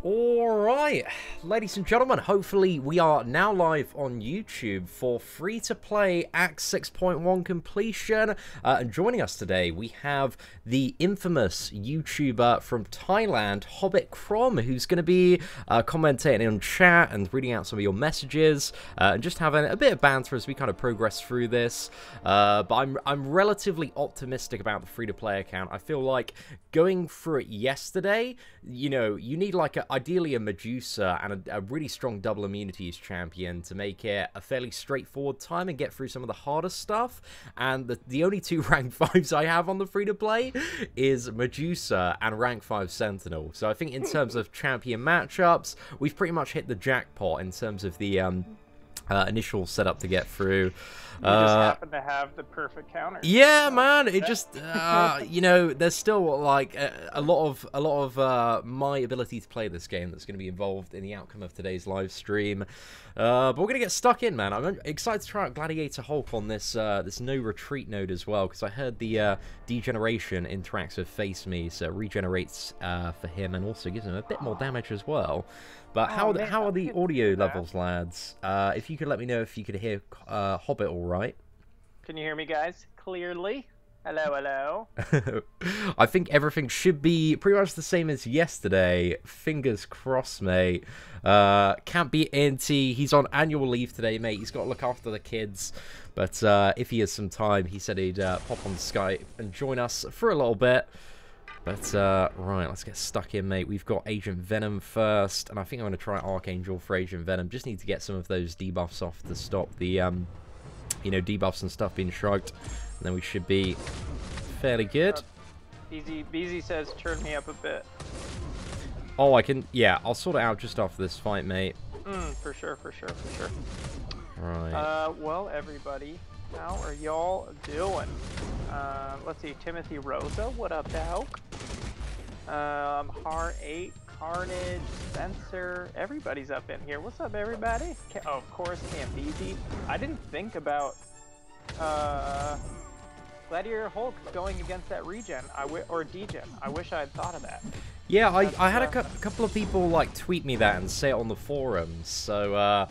Alright, ladies and gentlemen, hopefully we are now live on YouTube for free-to-play Act 6.1 completion. And joining us today, we have the infamous YouTuber from Thailand, Hobbit Crom, who's going to be commentating on chat and reading out some of your messages, and just having a bit of banter as we kind of progress through this. But I'm relatively optimistic about the free-to-play account. I feel like going through it yesterday, you know, you need like ideally a Medusa and a really strong double immunities champion to make it a fairly straightforward time and get through some of the harder stuff. And the only two rank 5s I have on the free-to-play is Medusa and rank 5 Sentinel. So I think in terms of champion matchups, we've pretty much hit the jackpot in terms of the initial setup to get through. We just happen to have the perfect counter. Yeah, man. It just, you know, there's still like a lot of my ability to play this game that's going to be involved in the outcome of today's live stream. But we're gonna get stuck in, man. I'm excited to try out Gladiator Hulk on this this no retreat node as well, because I heard the degeneration interacts with Face Me, so it regenerates for him and also gives him a bit more damage as well. But how are the audio levels, lads? If you could let me know if you could hear Hobbit all right. Can you hear me, guys? Clearly? Hello, hello. I think everything should be pretty much the same as yesterday. Fingers crossed, mate. Can't beat Inty. He's on annual leave today, mate. He's got to look after the kids. But if he has some time, he said he'd pop on Skype and join us for a little bit. But, right, let's get stuck in, mate. We've got Agent Venom first, and I think I'm going to try Archangel for Agent Venom. Just need to get some of those debuffs off to stop the, you know, debuffs and stuff being shrugged. And then we should be fairly good. BZ says, turn me up a bit. Oh, I can, yeah, I'll sort it out just after this fight, mate. For sure. Right. Well, everybody, how are y'all doing? Let's see, Timothy Rosa, what up, dog? Har8, Carnage, Spencer, everybody's up in here. What's up, everybody? Oh, of course, Camp BZ. I didn't think about Gladiator Hulk going against that regen, or degen. I wish I had thought of that. Yeah, I had a couple of people like tweet me that and say it on the forums, so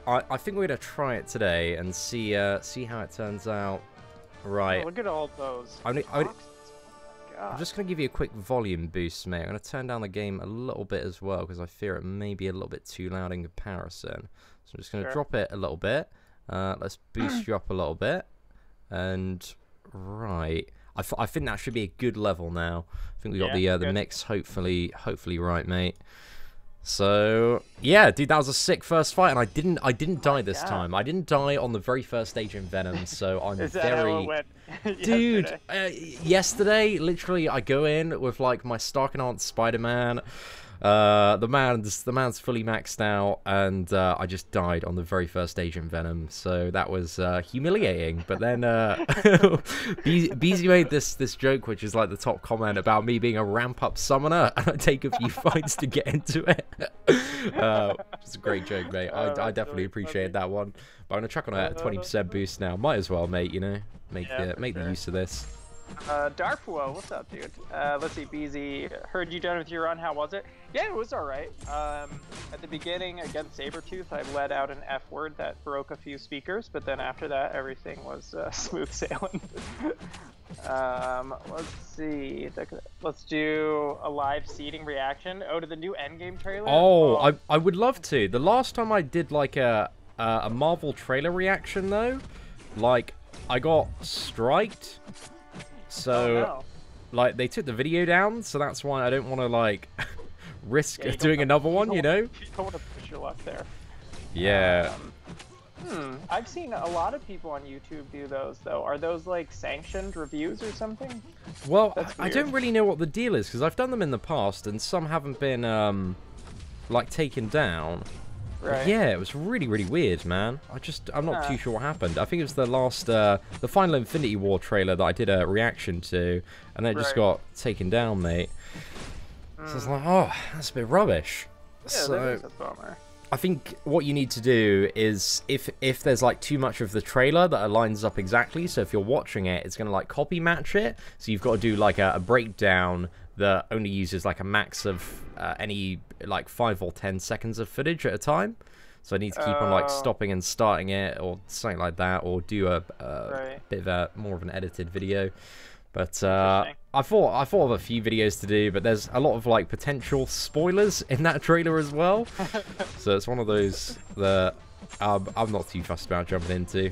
I think we're gonna try it today and see how it turns out. Right. Oh, look at all those. I'm just gonna give you a quick volume boost, mate. I'm gonna turn down the game a little bit as well because I fear it may be a little bit too loud in comparison. So I'm just gonna drop it a little bit. Let's boost you up a little bit, and right. I think that should be a good level now. I think we got the mix hopefully right, mate. So yeah, dude, that was a sick first fight, and I didn't die this time. I didn't die on the very first stage in Venom, so I'm Is that how it went dude. Yesterday, literally, I go in with like my Stark Enhanced Spider-Man. The man's fully maxed out, and I just died on the very first stage in Venom, so that was humiliating. But then BZ made this joke, which is like the top comment about me being a ramp-up summoner, and I take a few fights to get into it. It's a great joke, mate. I definitely appreciate that one. But I'm gonna chuck on a 20% boost now. Might as well, mate. You know, make the use of this. Darfwo, what's up, dude? Let's see, BZ, heard you done with your run, how was it? Yeah, it was alright. At the beginning, against Sabretooth, I let out an F word that broke a few speakers, but then after that, everything was smooth sailing. Let's see, let's do a live seating reaction. Oh, to the new Endgame trailer? Oh, I would love to. The last time I did like a Marvel trailer reaction, though, like, I got striked. So, like, they took the video down, so that's why I don't want to, like, risk doing another one, you know? You don't want to push your luck there. Yeah. I've seen a lot of people on YouTube do those, though. Are those, like, sanctioned reviews or something? Well, I don't really know what the deal is, because I've done them in the past, and some haven't been, like, taken down. Right. Yeah, it was really, really weird, man. I'm not too sure what happened. I think it was the last, the final Infinity War trailer that I did a reaction to, and then it just got taken down, mate. So I was like, oh, that's a bit rubbish. Yeah, so that is a bummer. I think what you need to do is, if there's like too much of the trailer that lines up exactly, so if you're watching it, it's going to like copy match it. So you've got to do like a breakdown that only uses like a max of any like 5 or 10 seconds of footage at a time. So I need to keep on like stopping and starting it or something like that, or do a bit of more of an edited video. But I thought of a few videos to do, but there's a lot of like potential spoilers in that trailer as well. So it's one of those that I'm not too fussed about jumping into.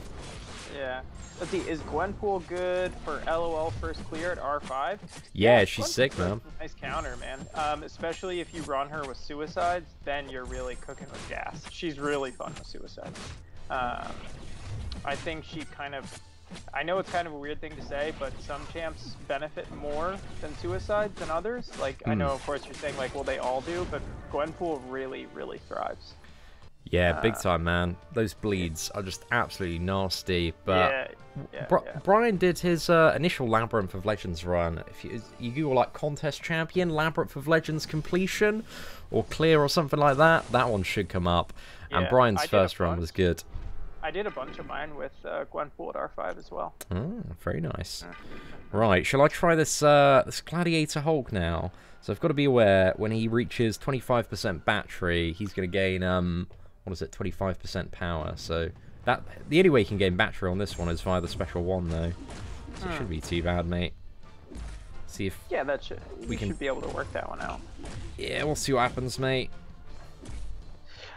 Yeah. Let's see, is Gwenpool good for LOL first clear at R5? Yeah, she's sick, man. Nice counter, man. Especially if you run her with suicides, then you're really cooking with gas. She's really fun with suicides. I think she kind of... I know it's kind of a weird thing to say, but some champs benefit more than suicides than others. Like, I know, of course, you're saying, like, well, they all do, but Gwenpool really, really thrives. Yeah, big time, man. Those bleeds are just absolutely nasty. But Brian did his initial Labyrinth of Legends run. If you Google like contest champion Labyrinth of Legends completion or clear or something like that, that one should come up. And Brian's first run was good. I did a bunch of mine with Gwenpool at R5 as well. Oh, very nice. Right, shall I try this this Gladiator Hulk now? So I've got to be aware when he reaches 25% battery, he's going to gain what is it, 25% power. So that the only way you can gain battery on this one is via the special one, though. So it shouldn't be too bad, mate. See if that should should be able to work that one out. Yeah, we'll see what happens, mate.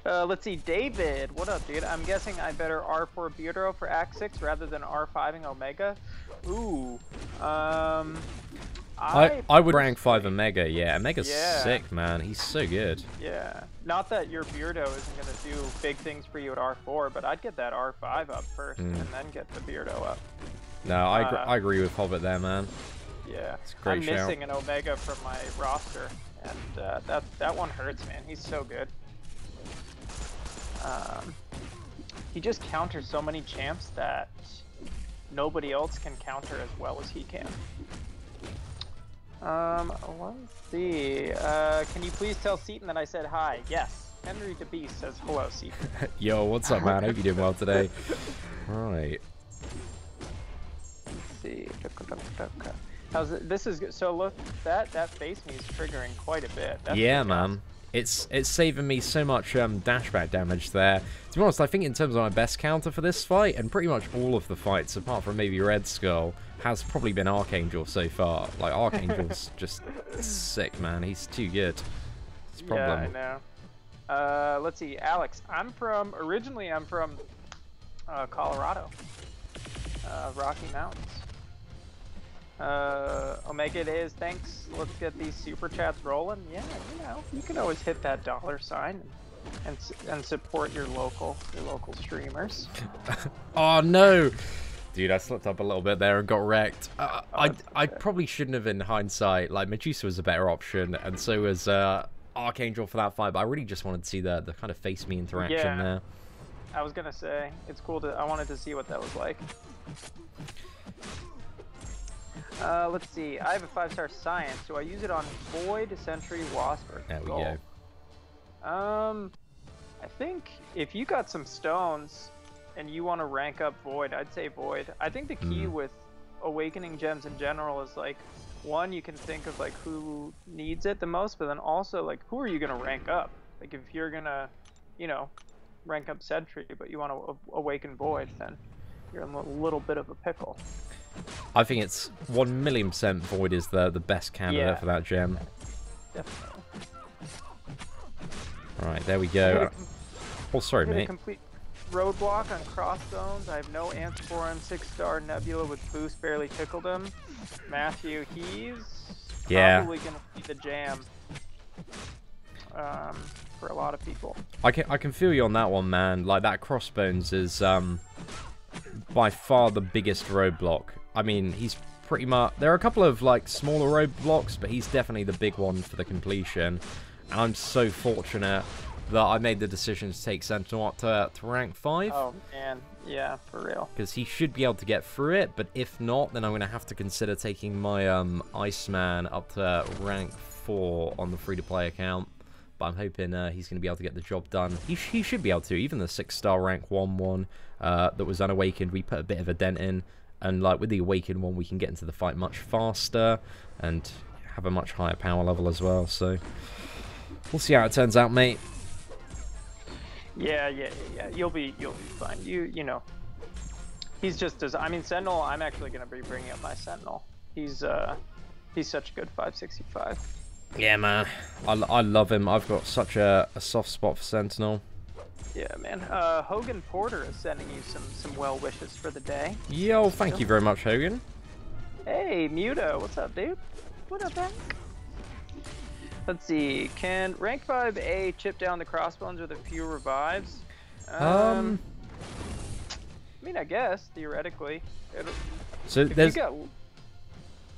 Let's see, David, what up, dude? I'm guessing I better R4 Beardo for Act 6 rather than R5ing Omega. Ooh, I would rank 5 Omega, yeah. Omega's sick, man. He's so good. Yeah. Not that your Beardo isn't going to do big things for you at R4, but I'd get that R5 up first and then get the Beardo up. No, I agree with Hobbit there, man. Yeah. It's a great I'm missing an Omega from my roster, and that one hurts, man. He's so good. He just counters so many champs that nobody else can counter as well as he can. Let's see. Can you please tell Seatin that I said hi? Yes. Henry the Beast says hello, Seatin. Yo, what's up, man? Hope you're doing well today. Right. Let's see. How's it? This is good. So look, that face me is triggering quite a bit. That's man. It's saving me so much dashback damage there. To be honest, I think in terms of my best counter for this fight, and pretty much all of the fights, apart from maybe Red Skull, has probably been Archangel so far. Like, Archangel's just sick, man. He's too good. It's a problem. Yeah, I know. Let's see, Alex. Originally I'm from Colorado. Rocky Mountains. Omega it is, thanks. Let's get these super chats rolling. Yeah, you know, you can always hit that $sign and support your local streamers. Oh no, dude, I slipped up a little bit there and got wrecked. I probably shouldn't have in hindsight. Like, Medusa was a better option, and so was Archangel for that fight. But I really just wanted to see the kind of face me interaction there. I was gonna say it's cool I wanted to see what that was like. Let's see. I have a 5-star science. Do I use it on Void, Sentry, Wasp, or There we Skull? go. I think if you got some stones and you want to rank up Void, I'd say Void. I think the key with awakening gems in general is like, one, you can think of like who needs it the most, but then also like who are you gonna rank up? Like if you're gonna, you know, rank up Sentry, but you want to awaken Void, then you're in a little bit of a pickle. I think it's 1,000,000% Void is the best candidate for that gem. Definitely. Alright, there we go. Oh, sorry, mate. Complete roadblock on Crossbones. I have no answer for him. 6-star Nebula with boost barely tickled him. Matthew, he's probably going to be the jam for a lot of people. I can feel you on that one, man. Like, that Crossbones is by far the biggest roadblock. I mean, he's pretty much... There are a couple of, like, smaller roadblocks, but he's definitely the big one for the completion. And I'm so fortunate that I made the decision to take Sentinel up to rank 5. Oh, man. Yeah, for real. Because he should be able to get through it, but if not, then I'm going to have to consider taking my Iceman up to rank 4 on the free-to-play account. But I'm hoping he's going to be able to get the job done. He should be able to. Even the 6-star rank 1 one that was unawakened, we put a bit of a dent in. And like with the awakened one, we can get into the fight much faster and have a much higher power level as well. So We'll see how it turns out, mate. Yeah. You'll be fine. You know. He's just as Sentinel. I'm actually gonna be bringing up my Sentinel. He's such a good 565. Yeah, man. I love him. I've got such a soft spot for Sentinel. Yeah, man. Hogan Porter is sending you some well wishes for the day. Yo, thank you very much, Hogan. Hey, Muto, what's up, dude? What up, man? Let's see. Can rank 5A chip down the Crossbones with a few revives? I mean, I guess theoretically. So there's. I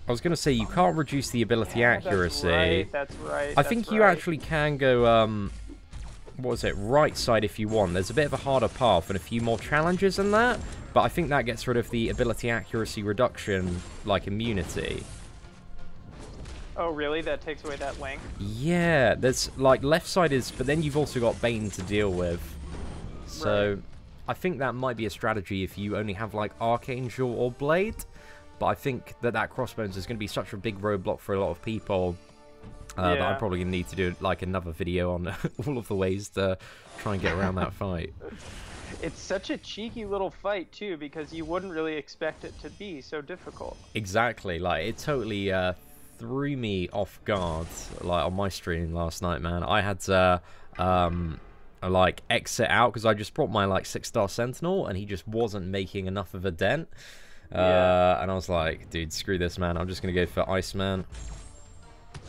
was gonna say you can't reduce the ability accuracy. That's right. I think you actually can go. What was it? Right side if you want. There's a bit of a harder path and a few more challenges than that, but I think that gets rid of the ability accuracy reduction, like immunity. Oh, really? That takes away that length? Yeah, there's like left side is, but then you've also got Bane to deal with. So right. I think that might be a strategy if you only have like Archangel or Blade, but I think that Crossbones is going to be such a big roadblock for a lot of people. That I'm probably going to need to do like another video on all of the ways to try and get around that fight. It's such a cheeky little fight too, because you wouldn't really expect it to be so difficult. Exactly, like it totally threw me off guard. Like on my stream last night, man, I had to like exit out because I just brought my like 6-star Sentinel and he just wasn't making enough of a dent. And I was like, dude, screw this, man. I'm just gonna go for Iceman.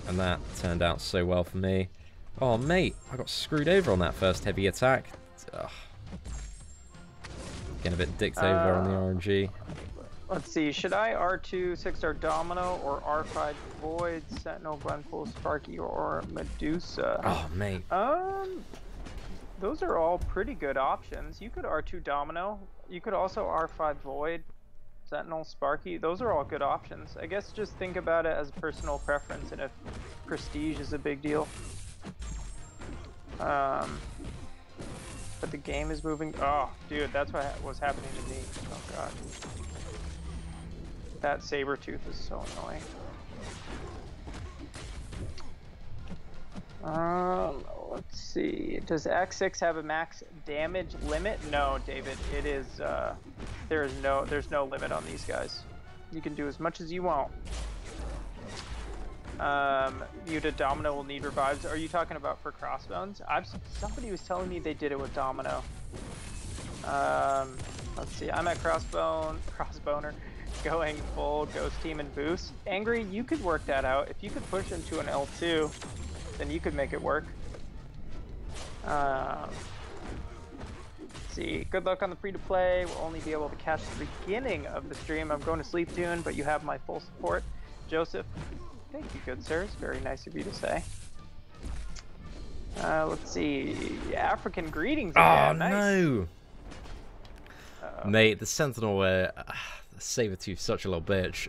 And that turned out so well for me. Oh, mate, I got screwed over on that first heavy attack. Ugh. Getting a bit dicked over on the RNG. Let's see, should I R2 6-star Domino or R5 Void, Sentinel, Glenpool, Sparky, or Medusa? Oh, mate. Those are all pretty good options. You could R2 Domino. You could also R5 Void, Sentinel, Sparky. Those are all good options. I guess just think about it as a personal preference and if prestige is a big deal. But the game is moving. Oh, dude, that's what was happening to me. Oh, God. That Sabertooth is so annoying. Let's see. Does X6 have a max damage limit? No, David. It is. There's no limit on these guys. You can do as much as you want. Muta Domino will need revives. Are you talking about for Crossbones? Somebody was telling me they did it with Domino. Let's see. I'm at Crossboner, going full Ghost Team and boost. Angry, you could work that out. If you could push into an L2, then you could make it work. Let's see. Good luck on the free-to-play. We'll only be able to catch the beginning of the stream. I'm going to sleep soon, but you have my full support. Joseph, thank you, good sir. It's very nice of you to say. Let's see. African greetings again. Oh, nice. no. Mate, the Sentinel, Sabertooth's such a little bitch.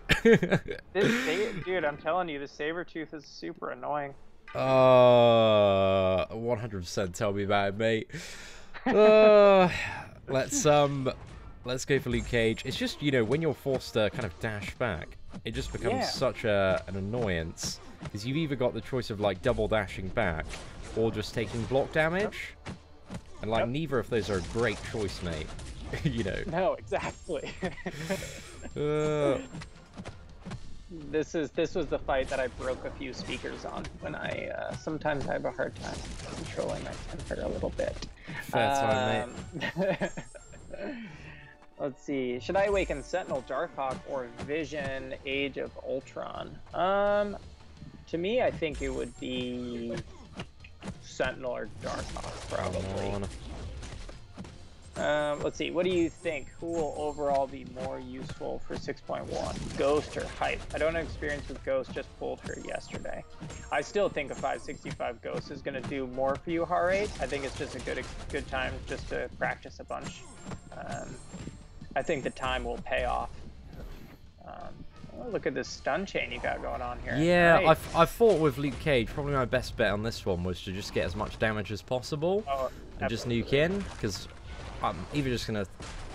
Dude, I'm telling you, the Sabertooth is super annoying. 100% tell me about it, mate. Let's go for Luke Cage. It's just, you know, when you're forced to kind of dash back, it just becomes such an annoyance. Because you've either got the choice of, like, double dashing back or just taking block damage. And, like, neither of those are a great choice, mate. You know. No, exactly. This was the fight that I broke a few speakers on when I sometimes I have a hard time controlling my temper a little bit. Fair time, mate. Let's see. Should I awaken Sentinel, Darkhawk, or Vision, Age of Ultron? To me, I think it would be Sentinel or Darkhawk, probably. Let's see, what do you think? Who will overall be more useful for 6.1? Ghost or Hype? I don't have experience with Ghost, just pulled her yesterday. I still think a 565 Ghost is going to do more for you, H8. I think it's just a good time just to practice a bunch. I think the time will pay off. Oh, look at this stun chain you got going on here. Yeah, right. I thought with Luke Cage, probably my best bet on this one was to just get as much damage as possible and just nuke in, because I'm either just going to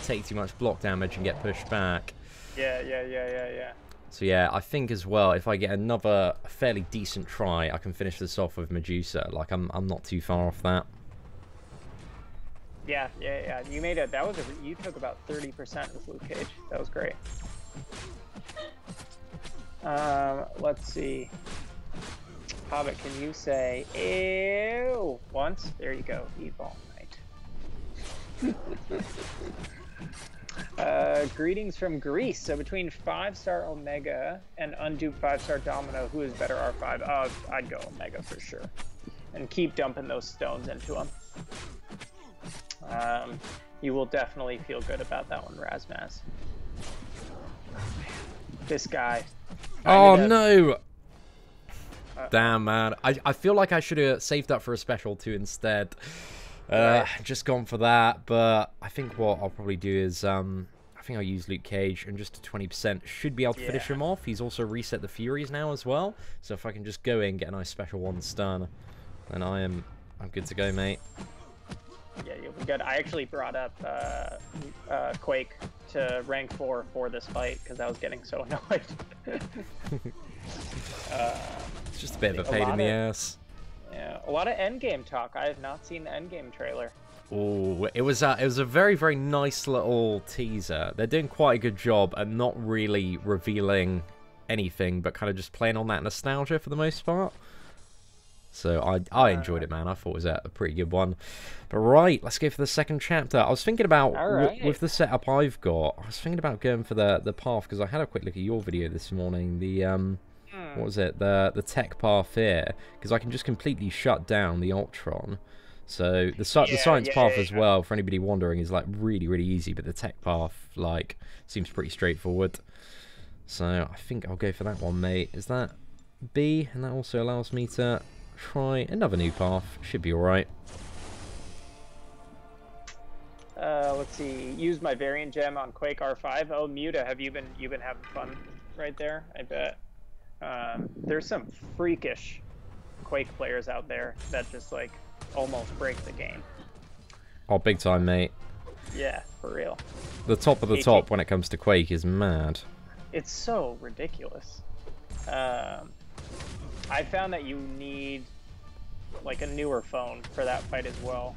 take too much block damage and get pushed back. Yeah. So yeah, I think as well, if I get another fairly decent try, I can finish this off with Medusa. Like, I'm not too far off that. Yeah. You made it. You took about 30% with Luke Cage. That was great. Let's see. Hobbit, can you say ew once? There you go. Evil Knight. Greetings from Greece. So between 5-star Omega and unduped 5-star Domino, who is better R5? I'd go Omega for sure. And keep dumping those stones into him. You will definitely feel good about that one, Razmaz. This guy. Oh no! Damn, man. I feel like I should have saved up for a special too instead. Right. Just gone for that, but I think what I'll probably do is, I think I'll use Luke Cage, and just a 20% should be able to finish him off. He's also reset the Furies now as well, so if I can just go in, get a nice special 1-stun, then I'm good to go, mate. Yeah, you'll be good. I actually brought up Quake to rank 4 for this fight, because I was getting so annoyed. It's just a bit of a pain in the ass. Yeah, a lot of endgame talk. I have not seen the endgame trailer. Oh, it was a very, very nice little teaser. They're doing quite a good job at not really revealing anything, but kind of just playing on that nostalgia for the most part. So I enjoyed it, man. I thought it was a pretty good one. But right, let's go for the second chapter. I was thinking about, with the setup I've got, I was thinking about going for the path, because I had a quick look at your video this morning. The what was it? The tech path here, because I can just completely shut down the Ultron. So the science path as well, for anybody wondering, is like really, really easy, but the tech path like seems pretty straightforward. So I think I'll go for that one, mate. Is that B? And that also allows me to try another new path. Should be all right. Let's see. Use my variant gem on Quake R5. Oh, Muta, have you been having fun right there? I bet. There's some freakish Quake players out there that just like almost break the game. Oh, big time, mate. Yeah, for real. The top of the top when it comes to Quake is mad. It's so ridiculous. I found that you need like a newer phone for that fight as well,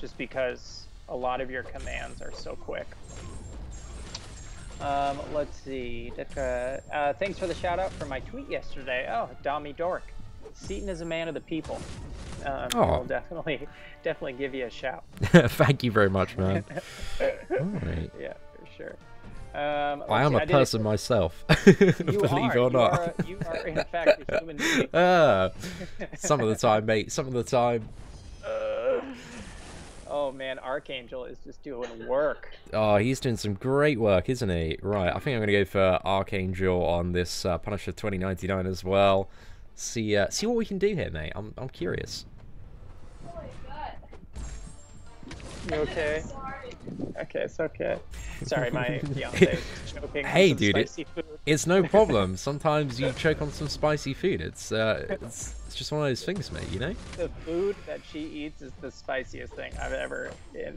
just because a lot of your commands are so quick. Let's see. Thanks for the shout out for my tweet yesterday. Oh, Dommy Dork. Seatin is a man of the people. I'll definitely give you a shout. Thank you very much, man. Right. Yeah, for sure. I am a person myself, believe it or not. You are in fact a human being. Some of the time, mate. Some of the time. Oh man, Archangel is just doing work. Oh, he's doing some great work, isn't he? Right, I think I'm going to go for Archangel on this Punisher 2099 as well. See what we can do here, mate. I'm curious. Oh my god. You okay? Okay, it's okay. Sorry, my fiance is choking on some spicy food. It's no problem. Sometimes you choke on some spicy food. It's just one of those things, mate, you know? The food that she eats is the spiciest thing I've ever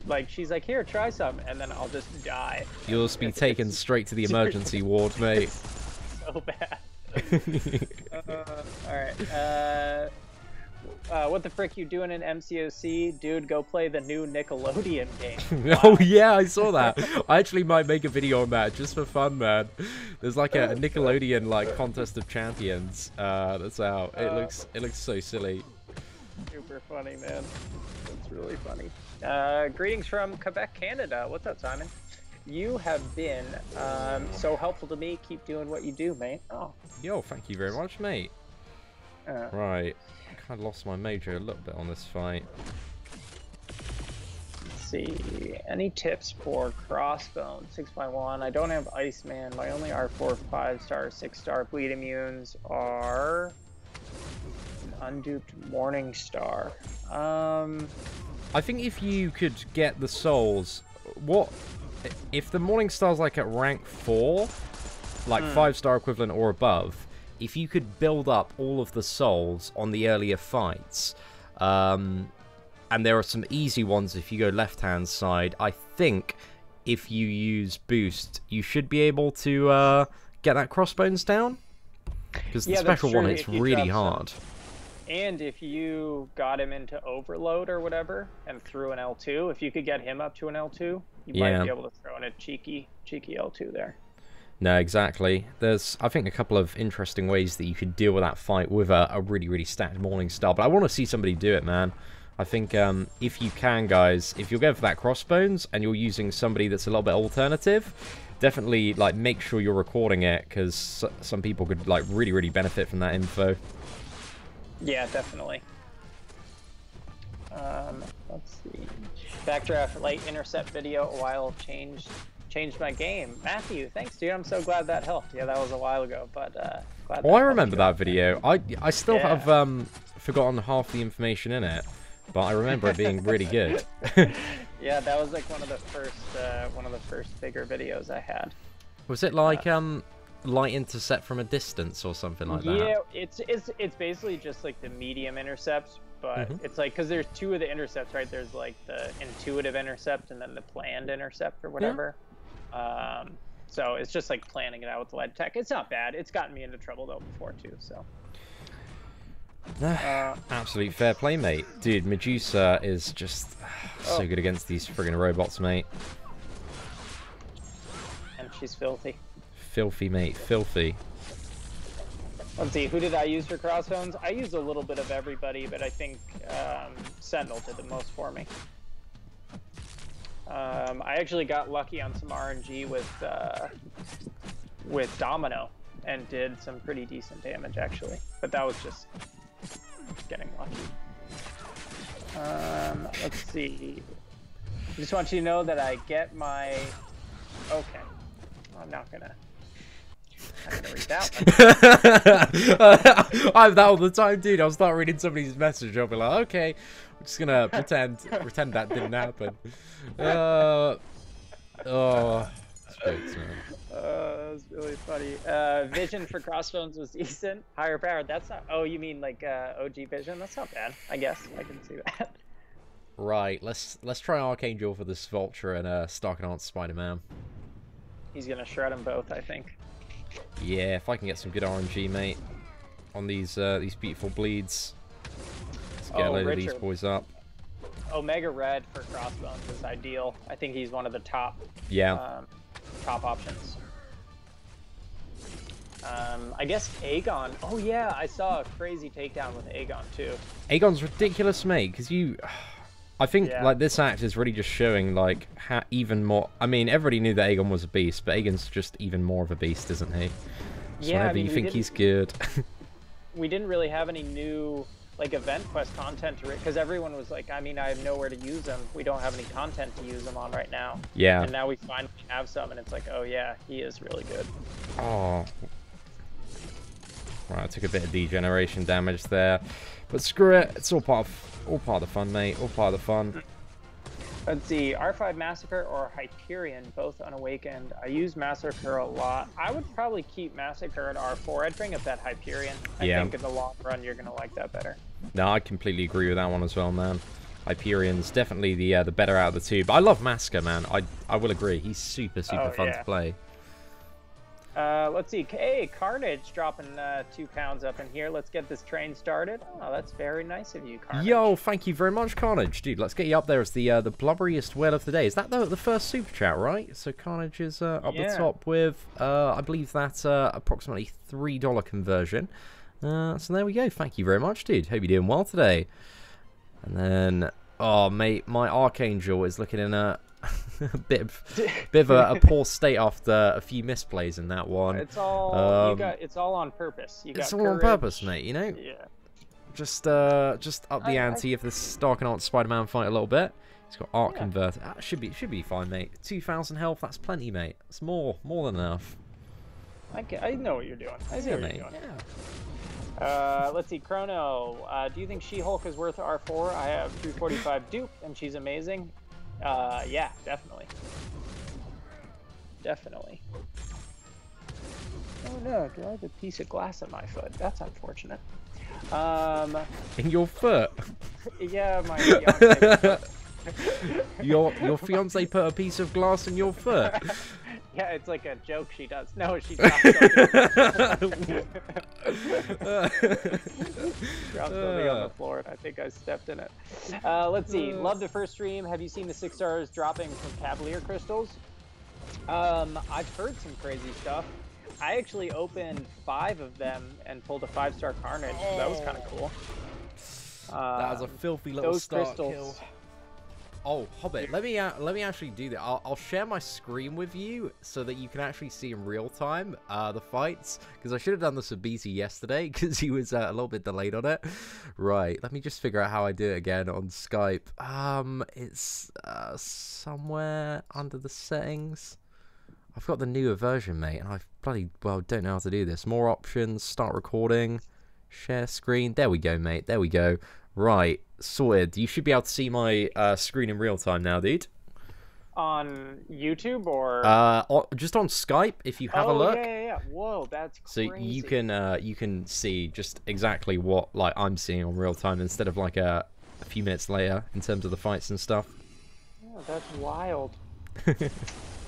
like, she's like, here, try some, and then I'll just die. You'll just be taken straight to the emergency ward, mate. So bad. Alright, what the frick you doing in MCOC? Dude, go play the new Nickelodeon game. Wow. Oh yeah, I saw that. I actually might make a video on that just for fun, man. There's like a Nickelodeon like contest of champions that's out. It looks so silly. Super funny, man. That's really funny. Greetings from Quebec, Canada. What's up, Simon? You have been so helpful to me. Keep doing what you do, mate. Oh. Yo, thank you very much, mate. Right. I kind of lost my mojo a little bit on this fight. Let's see. Any tips for Crossbones 6x1? I don't have Iceman. My only R4 5-star, 6-star bleed immunes are an unduped Morningstar. I think if you could get the souls, if the Morningstar's like at rank 4, like 5-star equivalent or above, if you could build up all of the souls on the earlier fights, and there are some easy ones if you go left-hand side, I think if you use boost, you should be able to get that Crossbones down? Because the special one hits really hard. And if you got him into overload or whatever and threw an L2, if you could get him up to an L2, you might be able to throw in a cheeky L2 there. No, exactly. There's, I think, a couple of interesting ways that you could deal with that fight with a really, really stacked Morningstar. But I want to see somebody do it, man. I think if you can, guys, if you're going for that Crossbones and you're using somebody that's a little bit alternative, definitely like make sure you're recording it, because some people could like really, really benefit from that info. Yeah, definitely. Let's see. Backdraft light intercept video a while changed my game. Matthew, thanks, dude. I'm so glad that helped. Yeah, that was a while ago, but glad. Oh, I remember that video. I still have forgotten half the information in it, but I remember it being really good. Yeah, that was like one of the first bigger videos I had. Was it like light intercept from a distance or something like that? Yeah, it's basically just like the medium intercepts, but it's like, because there's two of the intercepts, right? There's like the intuitive intercept and then the planned intercept or whatever. So it's just like planning it out with the light tech. It's not bad. It's gotten me into trouble though before too, so. Absolute fair play, mate. Dude, Medusa is just so good against these friggin' robots, mate. And she's filthy. Filthy, mate. Filthy. Let's see, who did I use for Crossbones? I used a little bit of everybody, but I think Sentinel did the most for me. I actually got lucky on some RNG with Domino and did some pretty decent damage, actually. But that was just getting lucky. Let's see. I just want you to know that I get my... Okay. I'm not gonna read that one. I have that all the time, dude. I'll start reading somebody's message. I'll be like, okay, I'm just gonna pretend that didn't happen. Oh, jokes, man. That was really funny. Vision for Crossbones was decent. Higher power. That's not. Oh, you mean like OG Vision? That's not bad. I guess I can see that. Right. Let's try Archangel for this Vulture and Starknot Spider-Man. He's gonna shred them both, I think. Yeah, if I can get some good RNG, mate, on these beautiful bleeds. Let's get a load of these boys up. Omega Red for Crossbones is ideal. I think he's one of the top top options. I guess Aegon. Oh yeah, I saw a crazy takedown with Aegon too. Aegon's ridiculous, mate, because I think like this act is really just showing like how even more. I mean, everybody knew that Aegon was a beast, but Aegon's just even more of a beast, isn't he? So whenever you think he's good. We didn't really have any new like event quest content to because everyone was like, I mean, I have nowhere to use them. We don't have any content to use them on right now. Yeah. And now we finally have some, and it's like, oh yeah, he is really good. Oh. Right, I took a bit of degeneration damage there, but screw it. It's all part of the fun, mate. All part of the fun. Let's see, R5 Massacre or Hyperion, both unawakened. I use Massacre a lot. I would probably keep Massacre at R4. I'd bring up that Hyperion. I think in the long run, you're gonna like that better. No, I completely agree with that one as well, man. Hyperion's definitely the better out of the two. But I love Massacre, man. I will agree. He's super fun to play. Let's see. Hey, Carnage dropping 2 pounds up in here. Let's get this train started. Oh, that's very nice of you, Carnage. Yo, thank you very much, Carnage. Dude, let's get you up there as the blubberiest whale of the day. Is that the first super chat, right? So Carnage is up the top with, I believe that's approximately $3 conversion. So there we go. Thank you very much, dude. Hope you're doing well today. And then, oh, mate, my Archangel is looking in a... bit of a poor state after a few misplays in that one. It's all it's all on purpose. It's all on purpose, mate. You know. Yeah. Just up the ante of this Starknot Spider-Man fight a little bit. He's got Arc Converter. Should be fine, mate. 2,000 health. That's plenty, mate. That's more than enough. I know what you're doing. I see what you're doing. Yeah. Let's see, Chrono. Do you think She-Hulk is worth R4? I have 345 dupe, and she's amazing. Yeah, definitely. Definitely. Oh no, do I have a piece of glass in my foot? That's unfortunate. In your foot? Yeah, my fiance. Your fiance put a piece of glass in your foot? Yeah, it's like a joke she does. No, she dropped something. Dropped something on the floor, and I think I stepped in it. Let's see. Love the first stream. Have you seen the 6 stars dropping from Cavalier crystals? I've heard some crazy stuff. I actually opened 5 of them and pulled a 5-star Carnage. So that was kind of cool. That was a filthy little start crystals. kill. Oh, Hobbit, let me actually do that. I'll share my screen with you so that you can actually see in real time the fights. Because I should have done this with BZ yesterday because he was a little bit delayed on it. Right, let me just figure out how I do it again on Skype. It's somewhere under the settings. I've got the newer version, mate, and I bloody well don't know how to do this. More options, start recording, share screen. There we go, mate. There we go. Right, sorted. You should be able to see my screen in real time now, dude. On YouTube or? Just on Skype, if you have a look. Yeah. Whoa, that's crazy. So you can see just exactly what I'm seeing on real time instead of like a few minutes later in terms of the fights and stuff. Yeah, that's wild.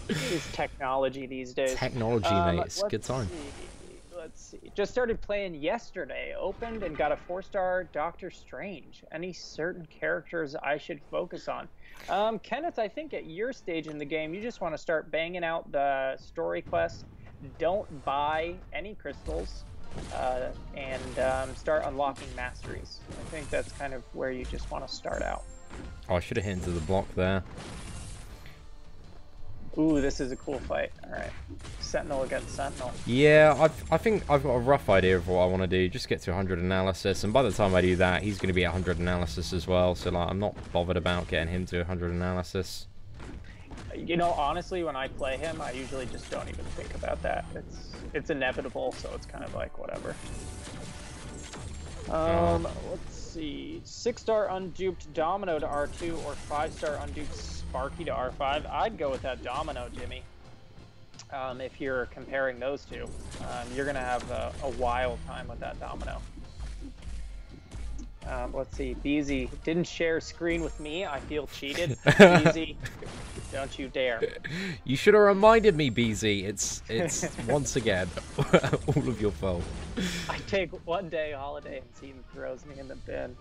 It's technology these days. Technology, mate. It's a good time. Let's see. Just started playing yesterday. Opened and got a 4-star Doctor Strange. Any certain characters I should focus on? Kenneth, I think at your stage in the game, you just want to start banging out the story quests. Don't buy any crystals, and start unlocking masteries. I think that's kind of where you just want to start out. Oh, I should have hit into the block there. Ooh, this is a cool fight. All right, Sentinel against Sentinel. Yeah, I think I've got a rough idea of what I want to do. Just get to 100 analysis, and by the time I do that, he's going to be at 100 analysis as well. So I'm not bothered about getting him to 100 analysis. You know, honestly, when I play him, I usually just don't even think about that. It's inevitable, so it's kind of like whatever. Let's see. 6-star unduped Domino to R2 or 5-star unduped Sparky to R5. I'd go with that Domino, Jimmy. If you're comparing those two, you're gonna have a wild time with that Domino. Let's see. BZ didn't share screen with me. I feel cheated. BZ, don't you dare. You should have reminded me, BZ. It's once again all of your fault. I take 1 day holiday and Seatin throws me in the bin.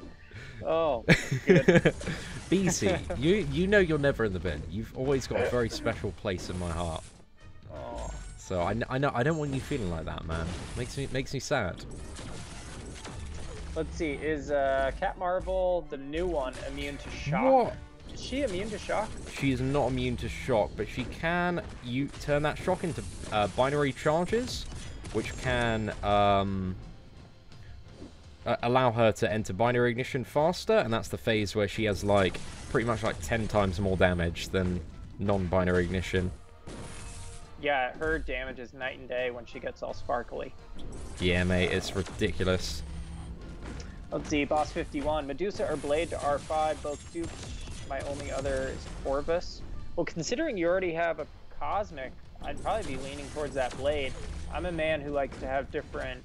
Oh, good. BZ, you know you're never in the bin. You've always got a very special place in my heart. Oh. So I know I don't want you feeling like that, man. Makes me sad. Let's see, is Cat Marvel, the new one, immune to shock? What? Is she immune to shock? She is not immune to shock, but she can turn that shock into binary charges, which can allow her to enter binary ignition faster, and that's the phase where she has pretty much 10 times more damage than non-binary ignition. Yeah, her damage is night and day when she gets all sparkly. Yeah, mate, it's ridiculous. Let's see, Boss 51. Medusa or Blade to R5, both duped. My only other is Corvus. Well, considering you already have a Cosmic, I'd probably be leaning towards that Blade. I'm a man who likes to have different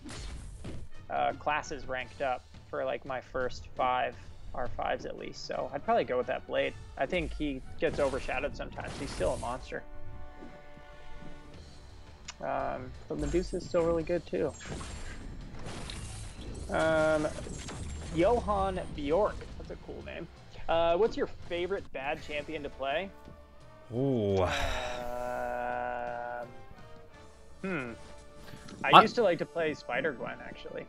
classes ranked up for my first 5 R5s at least, so I'd probably go with that Blade. I think he gets overshadowed sometimes. He's still a monster. But Medusa's still really good too. Johan Bjork, that's a cool name. What's your favorite bad champion to play? Ooh. I used to like to play Spider-Gwen, actually.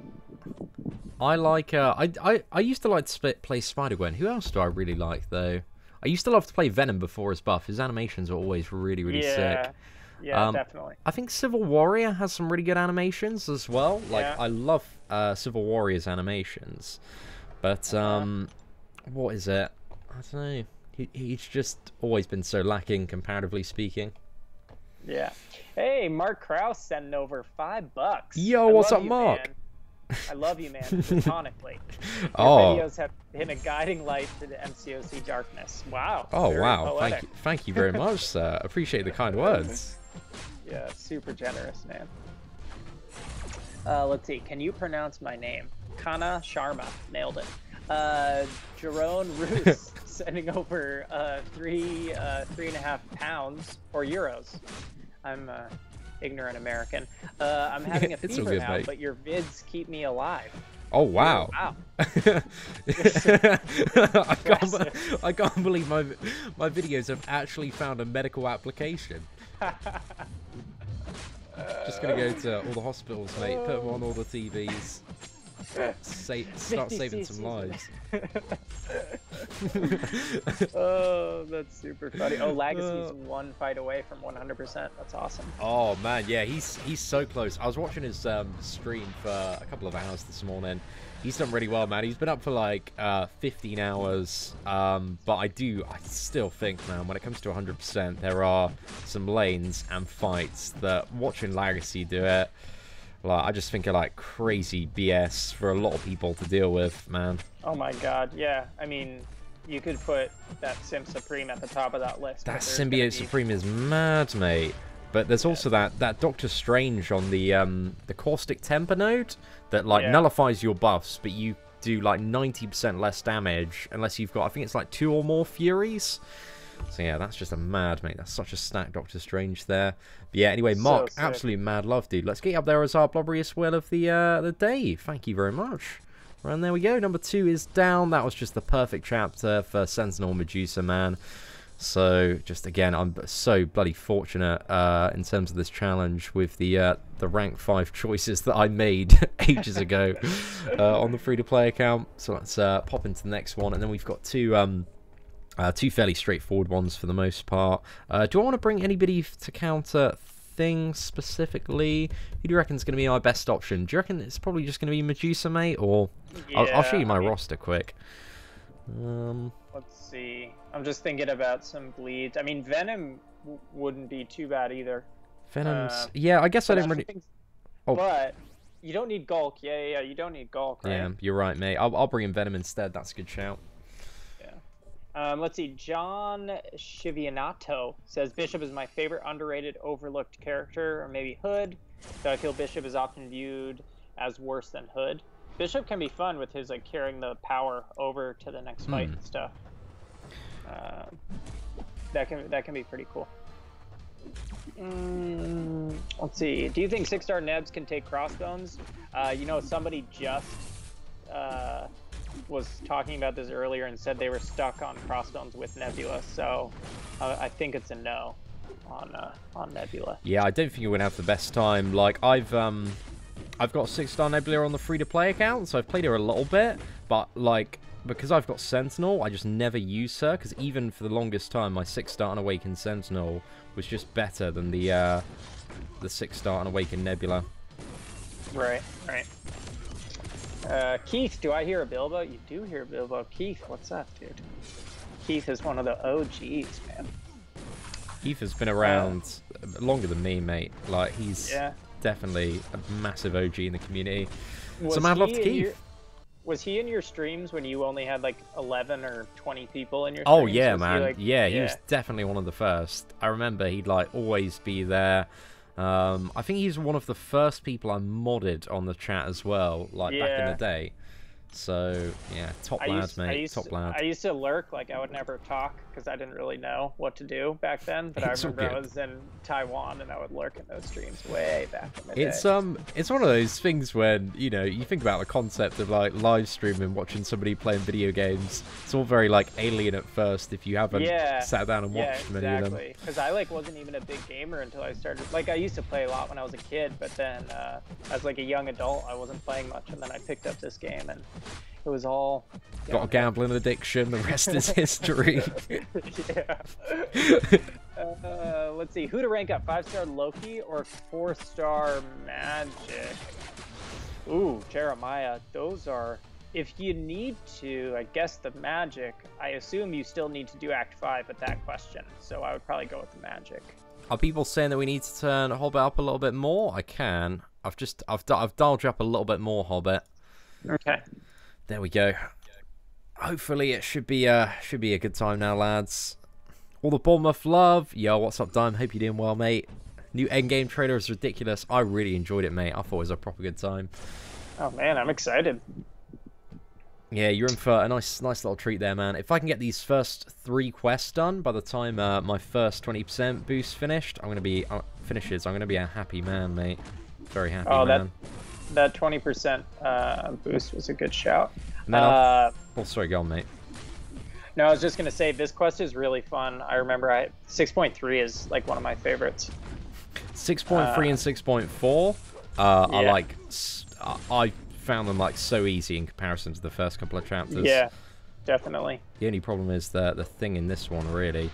I like, I used to like to play Spider-Gwen. Who else do I really like, though? I used to love to play Venom before his buff. His animations are always really, really sick. Yeah, definitely. I think Civil Warrior has some really good animations as well. I love Civil Warrior's animations. But, what is it? I don't know. He's just always been so lacking, comparatively speaking. Yeah. Hey, Mark Krause sending over $5. Yo, what's up, Mark? Man. I love you, man, platonically. Your videos have been a guiding light to the MCOC darkness. Wow. Oh, very wow. poetic. Thank you very much, sir. Appreciate the kind words. Yeah, super generous, man. Let's see. Can you pronounce my name? Kana Sharma. Nailed it. Jerome Roos sending over 3.5 pounds or euros. I'm ignorant American. I'm having a It's all fever good, now, mate. but your vids keep me alive. Oh wow! Wow. I can't believe my videos have actually found a medical application. Just gonna go to all the hospitals, mate. Put them on all the TVs. Start saving some lives. Oh, that's super funny. Oh, Legacy's 1 fight away from 100%. That's awesome. Oh man, yeah, he's so close. I was watching his stream for a couple of hours this morning. He's done really well, man. He's been up for like 15 hours. But I still think, man, when it comes to 100%, there are some lanes and fights that watching Legacy do it. Like, I just think are like crazy BS for a lot of people to deal with, man. Oh my god, yeah. I mean, you could put that Sim Supreme at the top of that list. That Symbiote Supreme is mad, mate. But there's also that Doctor Strange on the Caustic Temper node that like nullifies your buffs, but you do like 90% less damage unless you've got, I think it's like 2 or more Furies. So yeah, that's just a mad, mate. That's such a stacked Doctor Strange there. But yeah, anyway, Mark, So absolute mad love, dude. Let's get you up there as our blobberiest whale of the day. Thank you very much. And there we go. Number 2 is down. That was just the perfect chapter for Sentinel Medusa, man. So just again, I'm so bloody fortunate in terms of this challenge with the rank 5 choices that I made ages ago on the free-to-play account. So let's pop into the next one, and then we've got two fairly straightforward ones for the most part. Do I want to bring anybody to counter things specifically? Who do you reckon is going to be my best option? Do you reckon it's probably just going to be Medusa, mate? Or Yeah, I'll show you my roster quick. Let's see. I'm just thinking about some bleeds. I mean, Venom wouldn't be too bad either. Venom's... yeah, I guess I didn't really... Oh. But you don't need Gulk. Yeah, you don't need Gulk, right? Yeah, you're right, mate. I'll bring in Venom instead. That's a good shout. Let's see. John Shivianato says Bishop is my favorite underrated, overlooked character, or maybe Hood. So I feel Bishop is often viewed as worse than Hood. Bishop can be fun with his like carrying the power over to the next fight and stuff. That can be pretty cool. Let's see. Do you think 6-star Nebs can take Crossbones? You know, somebody just was talking about this earlier and said they were stuck on Crossbones with Nebula, so I think it's a no on Nebula. Yeah, I don't think you're gonna have the best time. Like I've got 6-star Nebula on the free-to-play account, so I've played her a little bit, but like because I've got Sentinel, I just never use her, because even for the longest time my 6-star Unawakened Sentinel was just better than the 6-star Unawakened Nebula. Right. Keith, do I hear a Bilbo? You do hear a Bilbo. Keith, what's up, dude? Keith is one of the OGs, man. Keith has been around longer than me, mate. Like, he's definitely a massive OG in the community. So mad love to Keith. Was he in your streams when you only had like 11 or 20 people in your streams? Oh yeah, man. Like, he was definitely one of the first. I remember he'd like always be there. I think he's one of the first people I modded on the chat as well, like back in the day. So yeah, top lad, mate. Top lad. I used to lurk, like I would never talk because I didn't really know what to do back then. But I remember I was in Taiwan and I would lurk in those streams way back in the day. It's one of those things when you know you think about the concept of like live streaming, watching somebody playing video games. It's all very like alien at first if you haven't sat down and watched many of them. Because I like wasn't even a big gamer until I started. Like I used to play a lot when I was a kid, but then as like a young adult, I wasn't playing much, and then I picked up this game and it was all got a gambling addiction. The rest is history. Let's see, who to rank up: 5-star Loki or 4-star Magic? Ooh, Jeremiah. Those are, if you need to, I guess the Magic. I assume you still need to do Act 5 with that question, so I would probably go with the Magic. Are people saying that we need to turn Hobbit up a little bit more? I can. I've dialed you up a little bit more, Hobbit. Okay. There we go. Hopefully it should be a good time now, lads. All the Bournemouth love. Yo, what's up, Dime? Hope you're doing well, mate. New endgame trailer is ridiculous. I really enjoyed it, mate. I thought it was a proper good time. Oh man, I'm excited. Yeah, you're in for a nice little treat there, man. If I can get these first 3 quests done by the time my first 20% boost finished, I'm gonna be a happy man, mate. Very happy man. That 20% boost was a good shout. And then oh, sorry, go on, mate. No, I was just gonna say this quest is really fun. I remember 6.3 is like one of my favorites. 6.3 and 6.4 I found them like so easy in comparison to the first couple of chapters. Yeah, definitely. The only problem is the thing in this one, really.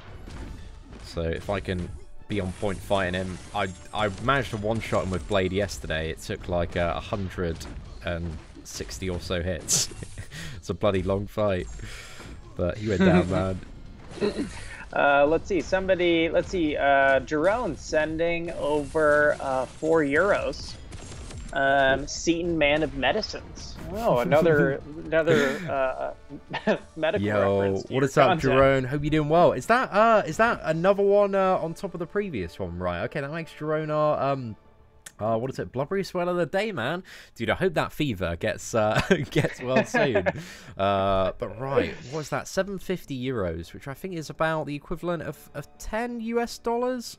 So if I can be on point fighting him, I managed to one-shot him with Blade yesterday. It took like 160 or so hits. It's a bloody long fight, but he went down, man. Let's see. Jerome sending over €4. Seatin, Man of Medicines. Oh, another medical reference. Yo, what is up, Jerome? Hope you're doing well. Is that another one on top of the previous one, right? Okay, that makes Jerome our what is it? Blubbery Swell of the Day, man. Dude, I hope that fever gets gets well soon. But right, what is that? €750, which I think is about the equivalent of $10 US,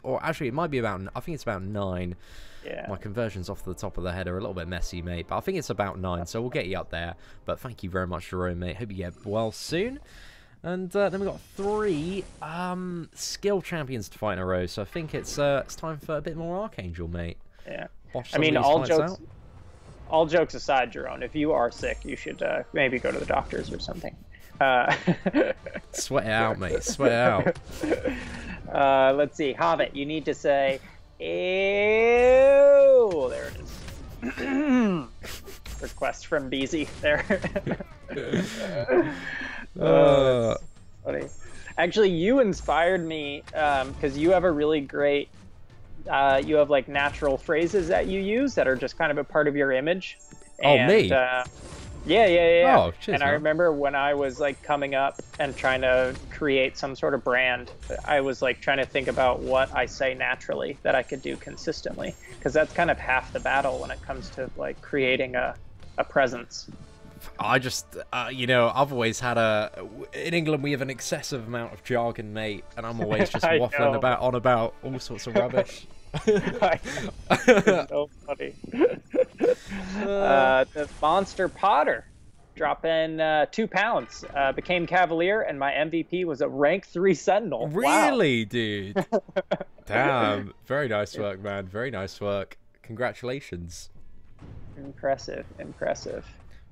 or actually it might be about, I think it's about 9. Yeah. My conversions off the top of the head are a little bit messy, mate, but I think it's about 9, so we'll get you up there. But thank you very much, Jerome, mate. Hope you get well soon. And then we've got 3 skill champions to fight in a row, so I think it's time for a bit more Archangel, mate. Yeah. I mean, all jokes aside, Jerome, if you are sick, you should maybe go to the doctors or something. Sweat it out, mate. Sweat it out. Let's see. Hobbit, you need to say... Ew! There it is. Request from BZ there. That's funny. Actually, you inspired me because you have a really great. You have like natural phrases that you use that are just kind of a part of your image. And, me? Yeah. Oh, cheers, and I remember when I was like coming up and trying to create some sort of brand, I was like trying to think about what I say naturally that I could do consistently, because that's kind of half the battle when it comes to like creating a presence. I just, I've always had in England we have an excessive amount of jargon, mate, and I'm always just waffling about all sorts of rubbish. So funny. The Monster Potter drop in £2. Became Cavalier, and my MVP was a rank 3 Sentinel. Really, wow. Dude? Damn. Very nice work, man. Very nice work. Congratulations. Impressive.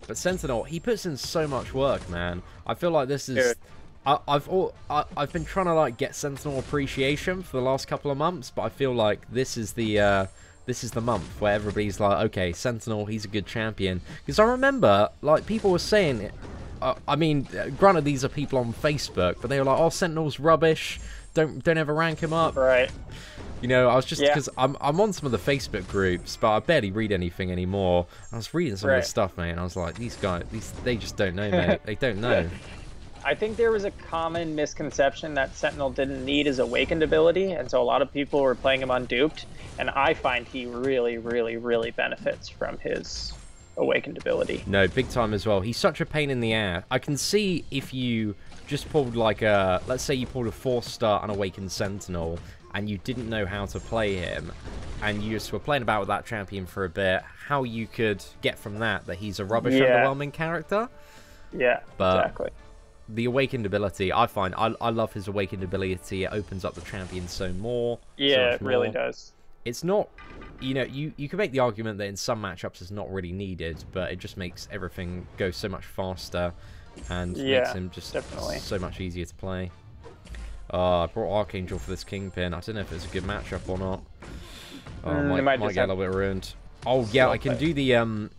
But Sentinel, he puts in so much work, man. I feel like this is... I've been trying to like get Sentinel appreciation for the last couple of months, but I feel like this is the month where everybody's like, okay, Sentinel, he's a good champion. Because I remember like people were saying, I mean, granted these are people on Facebook, but they were like, oh, Sentinel's rubbish. Don't ever rank him up. Right. You know, I was just because I'm on some of the Facebook groups, but I barely read anything anymore. I was reading some of this stuff, mate, and I was like, these guys, they just don't know, mate. They don't know. I think there was a common misconception that Sentinel didn't need his awakened ability, and so a lot of people were playing him unduped, and I find he really, really, really benefits from his awakened ability. No, big time as well. He's such a pain in the ass. I can see if you just pulled like let's say you pulled a 4-star unawakened Sentinel, and you didn't know how to play him, and you just were playing about with that champion for a bit, how you could get from that he's a rubbish, underwhelming character. Yeah, but exactly. The awakened ability, I find, I love his awakened ability. It opens up the champion so more. Yeah, it really does. It's not, you can make the argument that in some matchups it's not really needed, but it just makes everything go so much faster and makes him just so much easier to play. I brought Archangel for this Kingpin. I don't know if it's a good matchup or not. Might get a little bit ruined. Oh, yeah, I can do the,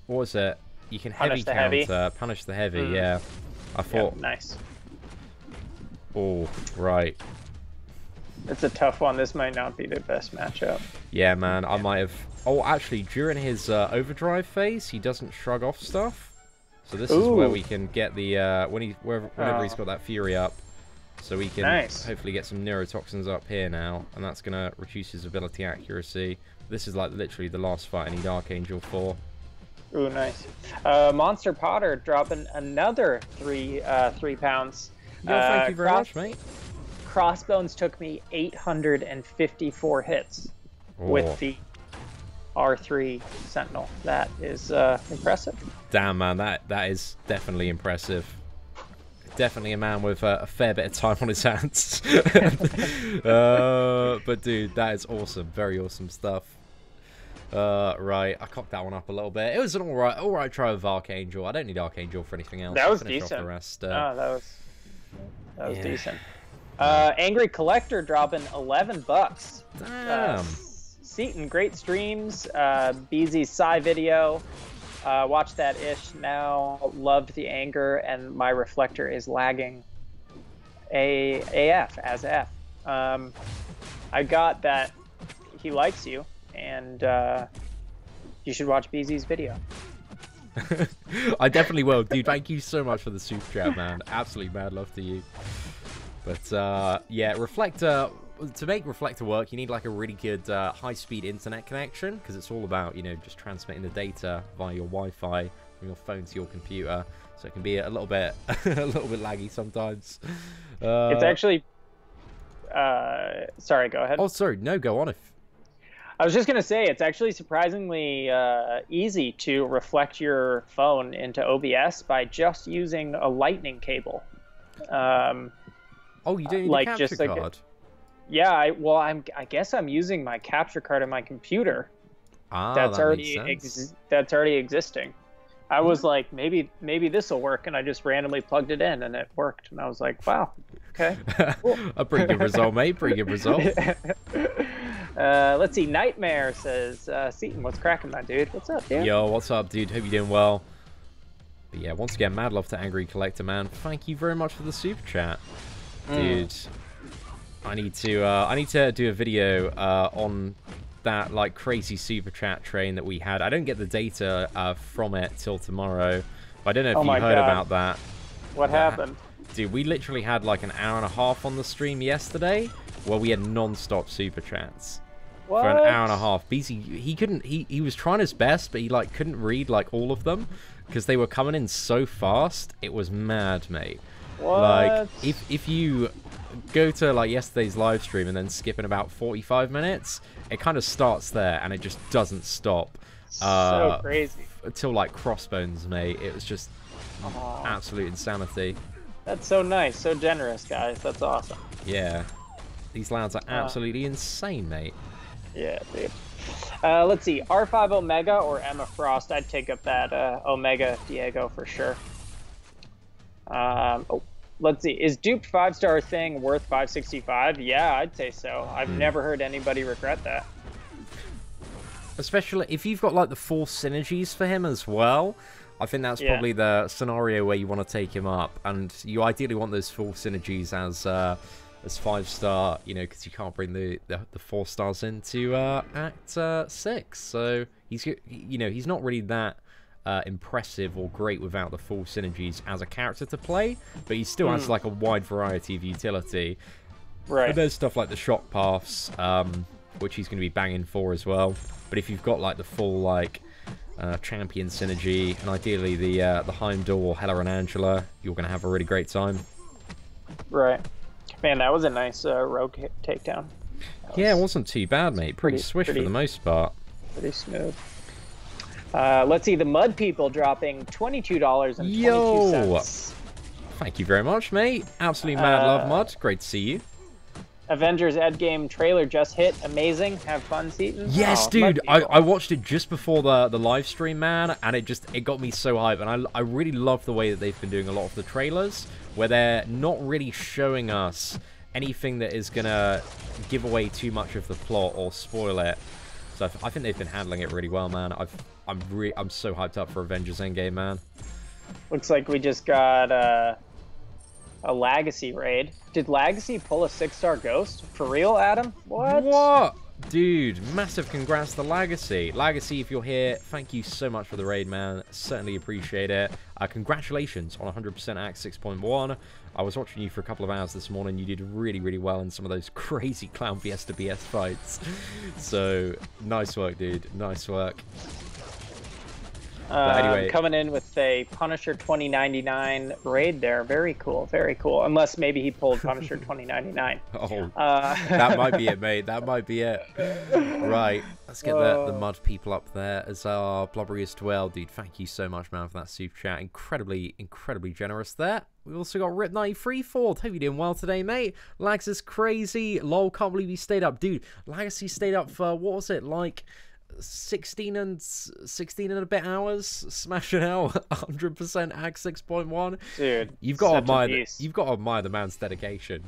what was it? You can punish the heavy, yeah. I thought... nice. Oh, right. It's a tough one. This might not be the best matchup. Yeah, man, I might have... Oh, actually, during his overdrive phase, he doesn't shrug off stuff. So this is where we can get the... whenever he's got that Fury up. So we can hopefully get some neurotoxins up here now. And that's going to reduce his ability accuracy. This is like literally the last fight I need Archangel for. Ooh, nice. Monster Potter dropping another 3 pounds. Yo, thank you very much, mate. Crossbones took me 854 hits with the R3 Sentinel. That is impressive. Damn, man, that is definitely impressive. Definitely a man with a fair bit of time on his hands. But dude, that is awesome. Very awesome stuff. Right, I cocked that one up a little bit. It was an alright try with Archangel. I don't need Archangel for anything else. That was Finish decent. Off the rest. That was decent. Angry Collector dropping $11. Damn. Seatin, great streams. BZ's Psy video. Watched that ish now. Loved the anger, and my reflector is lagging. AF as F. I got that he likes you, and you should watch BZ's video. I definitely will, dude. Thank you so much for the super chat, man. Absolutely mad love to you. But yeah, reflector. To make reflector work, you need like a really good high-speed internet connection, because it's all about, you know, just transmitting the data via your Wi-Fi from your phone to your computer. So it can be a little bit laggy sometimes. It's actually. Sorry, go ahead. Oh, sorry. No, go on. I was just gonna say it's actually surprisingly easy to reflect your phone into OBS by just using a lightning cable. Oh, you don't need like a capture just like card. Yeah, I guess I'm using my capture card on my computer. That's already that's already existing. I was like, maybe this will work, and I just randomly plugged it in, and it worked. And I was like, wow, okay, cool. A pretty good result, mate. Pretty good result. Let's see. Nightmare says, Seatin, what's cracking, my dude? What's up, dude? Yo, what's up, dude? Hope you're doing well. But yeah, once again, mad love to Angry Collector, man. Thank you very much for the super chat, dude. I need to do a video on that like crazy super chat train that we had. I don't get the data from it till tomorrow. But I don't know if you heard about that. What happened? Dude, we literally had like an hour and a half on the stream yesterday where we had non-stop super chats. What? For an hour and a half. BC, he was trying his best, but he like couldn't read like all of them because they were coming in so fast. It was mad, mate. What? Like if you go to like yesterday's live stream and then skip in about 45 minutes, it kind of starts there and it just doesn't stop. So crazy. Until like Crossbones, mate. It was just absolute insanity. That's so nice, so generous, guys. That's awesome. Yeah, these lads are absolutely insane, mate. Yeah, dude. Let's see, R5 Omega or Emma Frost. I'd take up that Omega Diego for sure. Let's see. Is duped 5-star thing worth 565? Yeah, I'd say so. I've never heard anybody regret that. Especially if you've got like the full synergies for him as well. I think that's probably the scenario where you want to take him up, and you ideally want those full synergies as 5-star, you know, because you can't bring the 4 stars into Act 6. So he's not really that impressive or great without the full synergies as a character to play, but he still has like a wide variety of utility. Right. And there's stuff like the shock paths, which he's going to be banging for as well. But if you've got like the full like champion synergy, and ideally the Heimdall or Hela and Angela, you're going to have a really great time. Right. Man, that was a nice rogue takedown. Yeah, it wasn't too bad, mate. Pretty swish for the most part. Pretty smooth. Let's see, the Mud People dropping $22.22. Yo! Thank you very much, mate. Absolutely mad love, Mud. Great to see you. Avengers Endgame trailer just hit. Amazing. Have fun, Seatin. Yes, dude. I watched it just before the live stream, man, and it got me so hyped. And I really love the way that they've been doing a lot of the trailers, where they're not really showing us anything that is gonna give away too much of the plot or spoil it. So I think they've been handling it really well, man. I'm so hyped up for Avengers Endgame, man. Looks like we just got a Legacy raid. Did Legacy pull a 6-star ghost? For real, Adam? What? Dude, massive congrats to Legacy. Legacy, if you're here, thank you so much for the raid, man. Certainly appreciate it. Congratulations on 100% Act 6.1. I was watching you for a couple of hours this morning. You did really, really well in some of those crazy Clown Fiesta BS fights. So, nice work, dude. Nice work. Anyway, coming in with a Punisher 2099 raid there. Very cool, very cool. Unless maybe he pulled Punisher 2099. oh, that might be it, mate. That might be it. Right, let's get the mud people up there as our Blubberiest Dwell. Dude, thank you so much, man, for that super chat. Incredibly generous there. We also got Rip93 Ford. Hope you're doing well today, mate. Lags is crazy. Lol, can't believe he stayed up. Dude, Legacy stayed up for, what was it, like 16 and a bit hours, smashing out 100% Ag 6.1. Dude, you've got to admire the man's dedication.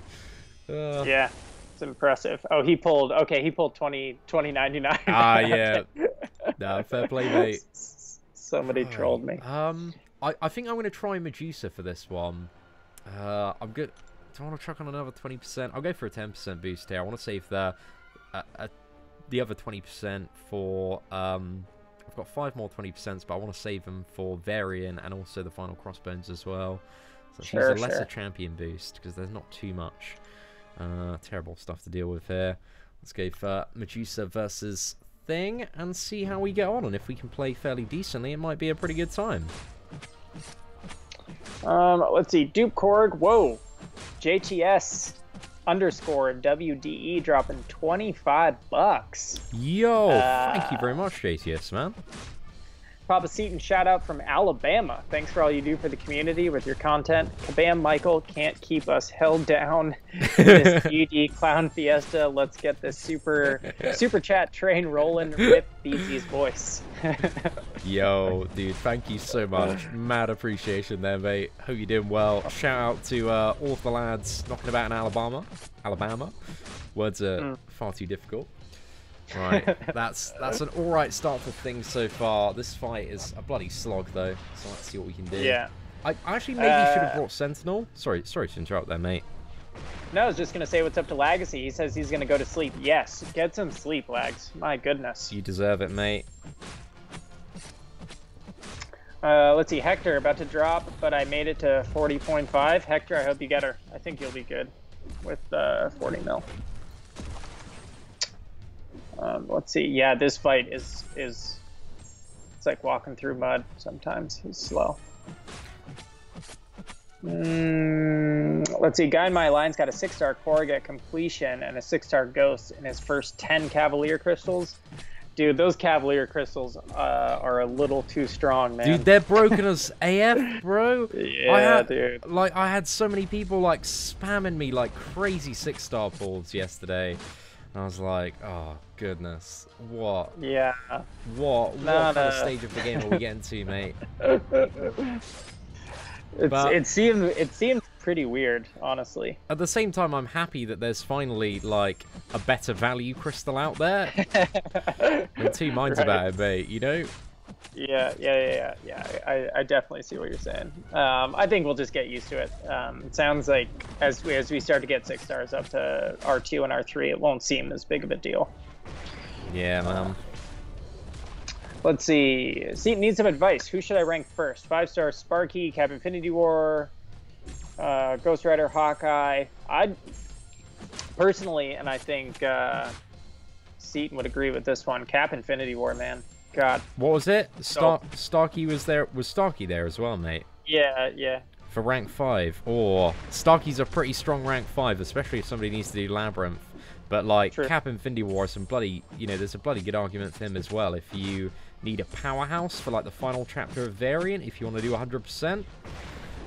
Yeah, it's impressive. Oh, he pulled 2099. Ah, yeah. Nah, fair play, mate. Somebody trolled me. I think I'm going to try Medusa for this one. I'm good. Do I want to chuck on another 20%? I'll go for a 10% boost here. I want to save the other 20% for... I've got 5 more 20%, but I want to save them for Variant and also the final Crossbones as well. So let's use a lesser champion boost, because there's not too much terrible stuff to deal with here. Let's go for Medusa versus Thing and see how we get on. And if we can play fairly decently, it might be a pretty good time. Let's see. Duke Korg. Whoa. JTS _ WDE dropping $25. Yo, thank you very much, JTS, man. Papa Seatin shout out from Alabama. Thanks for all you do for the community with your content. Kabam Michael can't keep us held down in this UD clown fiesta. Let's get this super chat train rolling. Rip BZ's voice. Yo, dude, thank you so much. Mad appreciation there, mate. Hope you're doing well. Shout out to all of the lads knocking about in Alabama. Words are far too difficult. Right, that's an alright start for things so far. This fight is a bloody slog though, so let's see what we can do. Yeah. I actually maybe should have brought Sentinel. Sorry to interrupt there, mate. No, I was just gonna say what's up to Legacy. He says he's gonna go to sleep. Yes, get some sleep, Lags. My goodness. You deserve it, mate. Let's see, Hector about to drop, but I made it to 40.5. Hector, I hope you get her. I think you'll be good with 40 mil. Let's see. Yeah, this fight is it's like walking through mud sometimes. It's slow. Let's see. Guy in my line's got a 6-star Korg at completion and a 6-star Ghost in his first 10 Cavalier crystals. Dude, those Cavalier crystals are a little too strong, man. Dude, they're broken as AF, bro. Yeah, dude. Like, I had so many people like spamming me like crazy 6-star pulls yesterday. I was like, oh, goodness. What? Yeah. What kind of stage of the game are we getting to, mate? It seemed pretty weird, honestly. At the same time, I'm happy that there's finally, like, a better value crystal out there. I'm two minds about it, mate, you know? Yeah. I definitely see what you're saying. I think we'll just get used to it. It sounds like as we start to get 6 stars up to R2 and R3, it won't seem as big of a deal. Yeah, man. Let's see. Seatin needs some advice. Who should I rank first? 5-star Sparky, Cap Infinity War, Ghost Rider, Hawkeye. I'd personally, and I think Seatin would agree with this one, Cap Infinity War, man. God. What was it? Starkey was there. Was Starkey there as well, mate? Yeah. For rank 5. Or Starkey's a pretty strong rank 5, especially if somebody needs to do Labyrinth. But like Cap Infinity War, some bloody, there's a bloody good argument for him as well. If you need a powerhouse for like the final chapter of Variant, if you want to do 100%.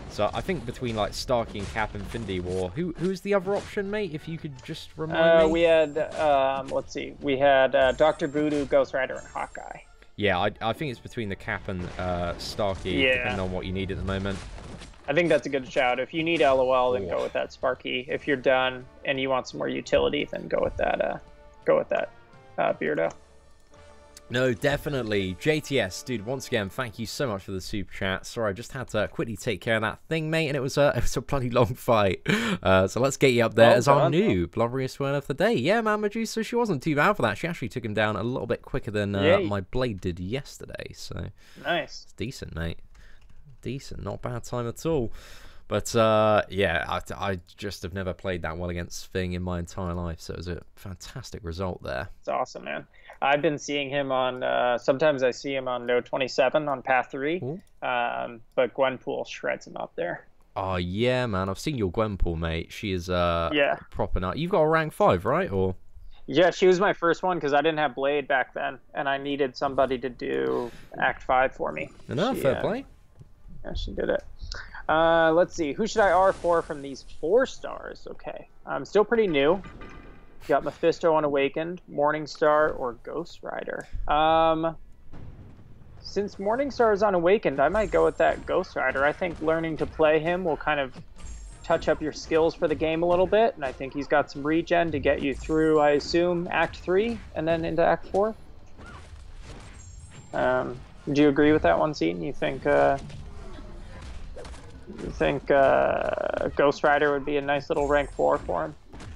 So I think between like Starkey and Cap Infinity War, who's the other option, mate? If you could just remind me. We had let's see, we had Dr. Voodoo, Ghost Rider, and Hawkeye. Yeah, I think it's between the Cap and Starkey, depending on what you need at the moment. I think that's a good shout. If you need LOL, then go with that Sparky. If you're done and you want some more utility, then go with that. Beardo. No, definitely. JTS, dude, once again, thank you so much for the super chat. Sorry, I just had to quickly take care of that thing, mate, and it was a bloody long fight. So let's get you up there as our new Blubberiest Word of the day. Yeah, man, Medusa, she wasn't too bad for that. She actually took him down a little bit quicker than my blade did yesterday. So nice. It's decent, mate. Decent, not bad time at all. But yeah, I just have never played that well against Thing in my entire life, so it was a fantastic result there. It's awesome, man. I've been seeing him on, sometimes I see him on No 27 on Path 3, but Gwenpool shreds him up there. Oh, yeah, man. I've seen your Gwenpool, mate. She is yeah. proper nut. You've got a rank 5, right? Or yeah, she was my first one because I didn't have Blade back then, and I needed somebody to do Act 5 for me. No, fair play. Yeah, she did it. Let's see. Who should I R4 from these 4 stars? Okay. I'm still pretty new. Got Mephisto Unawakened, Morningstar, or Ghost Rider. Since Morningstar is unawakened, I might go with that Ghost Rider. I think learning to play him will kind of touch up your skills for the game a little bit, and I think he's got some regen to get you through, I assume, Act 3 and then into Act 4. Do you agree with that one, Seatin? You think Ghost Rider would be a nice little rank 4 for him?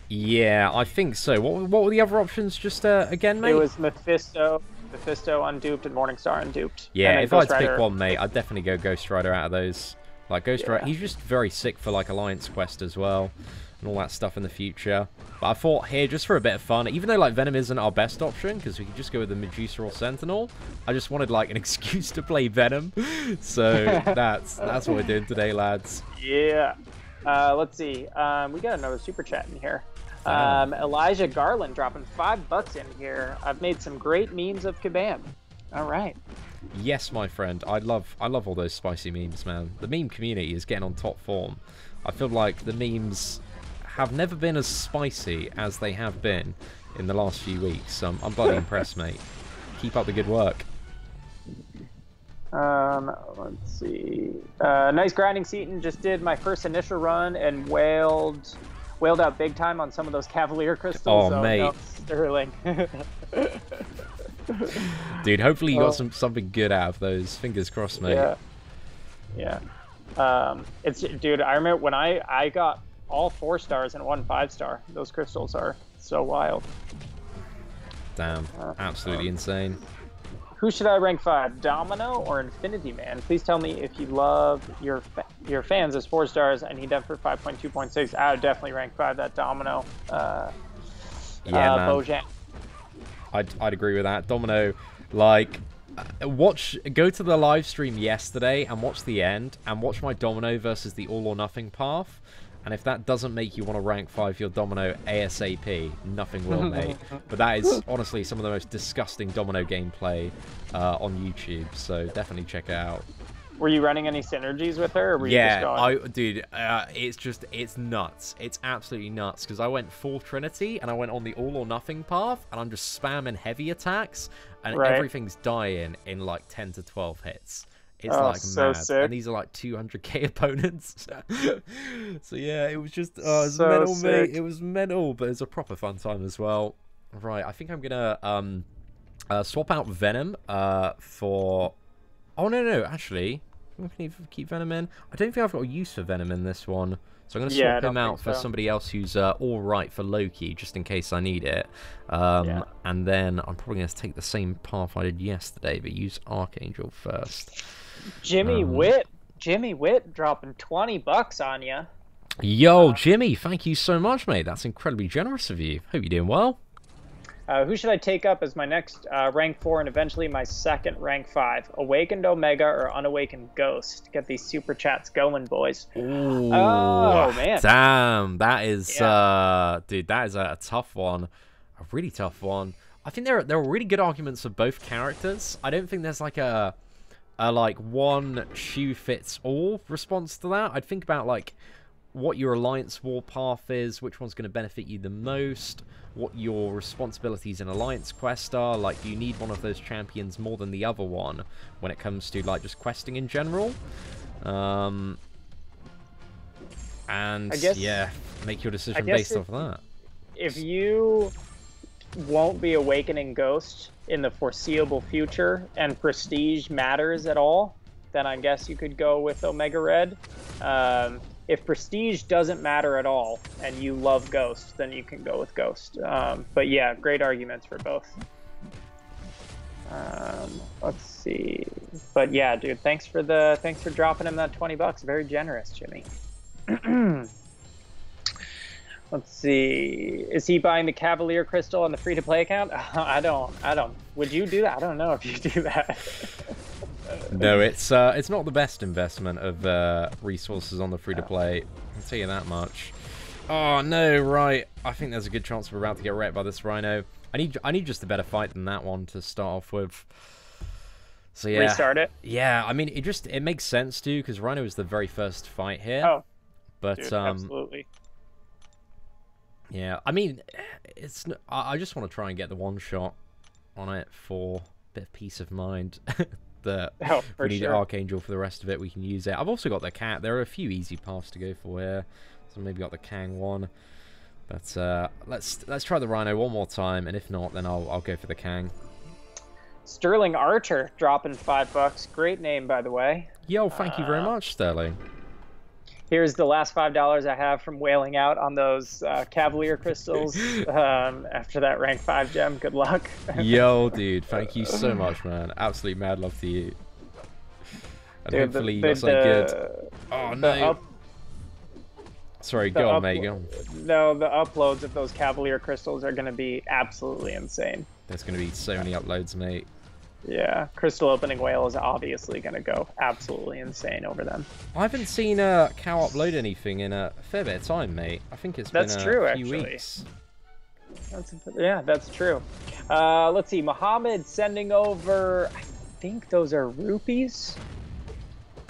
Yeah, I think so. What were the other options just again, mate? It was Mephisto unduped, and Morningstar unduped. Yeah, if I had to pick one, mate, I'd definitely go Ghost Rider out of those. Like, Ghost Rider, he's just very sick for, like, Alliance Quest as well, and all that stuff in the future. But I thought here, just for a bit of fun, even though, like, Venom isn't our best option, because we could just go with the Medusa or Sentinel, I just wanted, like, an excuse to play Venom. So, that's what we're doing today, lads. Yeah. Let's see. We got another super chat in here. Elijah Garland dropping $5 in here. I've made some great memes of Kabam. All right. Yes, my friend. I love all those spicy memes, man. The meme community is getting on top form. I feel like the memes have never been as spicy as they have been in the last few weeks. I'm bloody impressed, mate. Keep up the good work. Let's see. Nice grinding, Seatin. Just did my first initial run and wailed out big time on some of those Cavalier crystals. Oh, mate. No, sterling. Dude, hopefully you got something good out of those. Fingers crossed, mate. Yeah. Dude, I remember when I got all 4 stars and 1 5-star. Those crystals are so wild. Damn, absolutely insane. Who should I rank 5, Domino or Infinity Man? Please tell me if you love your fans as 4 stars. I need that for 5.2.6. I would definitely rank 5 that Domino. Yeah, man. Bojan. I'd agree with that. Domino, like, go to the live stream yesterday and watch the end and watch my Domino versus the All or Nothing path. And if that doesn't make you want to rank 5 your Domino ASAP, nothing will, mate. But that is honestly some of the most disgusting Domino gameplay on YouTube, so definitely check it out. Were you running any synergies with her, or were you just going? Dude, it's nuts. It's absolutely nuts, because I went full Trinity, and I went on the All or Nothing path, and I'm just spamming heavy attacks, and everything's dying in like 10 to 12 hits. It's like so mad. sick. And these are like 200k opponents. So yeah, it was just it was so mental, sick. mate. It was mental, but it was a proper fun time as well. Right, I think I'm gonna swap out Venom for... Oh no, actually, I'm gonna keep Venom in. I don't think I've got a use for Venom in this one. So I'm going to swap him out for somebody else who's alright for Loki, just in case I need it. And then I'm probably going to take the same path I did yesterday, but use Archangel first. Jimmy Witt dropping $20 on you. Yo, Jimmy, thank you so much, mate. That's incredibly generous of you. Hope you're doing well. Who should I take up as my next rank 4 and eventually my second rank 5? Awakened Omega or Unawakened Ghost? Get these super chats going, boys. Ooh, oh, man. Damn, that is, dude, that is a tough one. A really tough one. I think there are really good arguments for both characters. I don't think there's like a like one shoe fits all response to that. I'd think about like what your Alliance War path is, which one's going to benefit you the most, what your responsibilities in Alliance Quest are. Like, do you need one of those champions more than the other one when it comes to, like, just questing in general? And, yeah, make your decision based off of that. If you won't be awakening Ghost in the foreseeable future and Prestige matters at all, then I guess you could go with Omega Red. If Prestige doesn't matter at all and you love Ghost, then you can go with Ghost. But yeah, great arguments for both. Let's see. But yeah, dude, thanks for dropping him that $20. Very generous, Jimmy. Let's see. Is he buying the Cavalier crystal on the free-to-play account? I don't. Would you do that? I don't know if you do that. No, it's not the best investment of resources on the free-to-play. I'll tell you that much. Oh no, right. I think there's a good chance we're about to get wrecked by this Rhino. I need just a better fight than that one to start off with. So yeah. Restart it? Yeah, I mean it makes sense too, because Rhino is the very first fight here. Oh. But dude, absolutely. Yeah, I mean I just want to try and get the one shot on it for a bit of peace of mind. That we need Archangel for the rest of it, we can use it. I've also got the cat. There are a few easy paths to go for here. So maybe got the Kang one. But let's try the Rhino one more time, and if not, then I'll go for the Kang. Sterling Archer dropping $5. Great name, by the way. Yo, thank you very much, Sterling. Here's the last $5 I have from whaling out on those Cavalier crystals after that rank 5 gem. Good luck. Yo, dude, thank you so much, man. Absolute mad love to you. And dude, hopefully you got something good. Oh, no. Sorry, go on, mate. Go on. No, the uploads of those Cavalier crystals are going to be absolutely insane. There's going to be so many uploads, mate. Yeah, Crystal Opening Whale is obviously going to go absolutely insane over them. I haven't seen Cow upload anything in a fair bit of time, mate. I think it's been a few weeks. Yeah, that's true. Let's see, Mohammed sending over, I think those are rupees.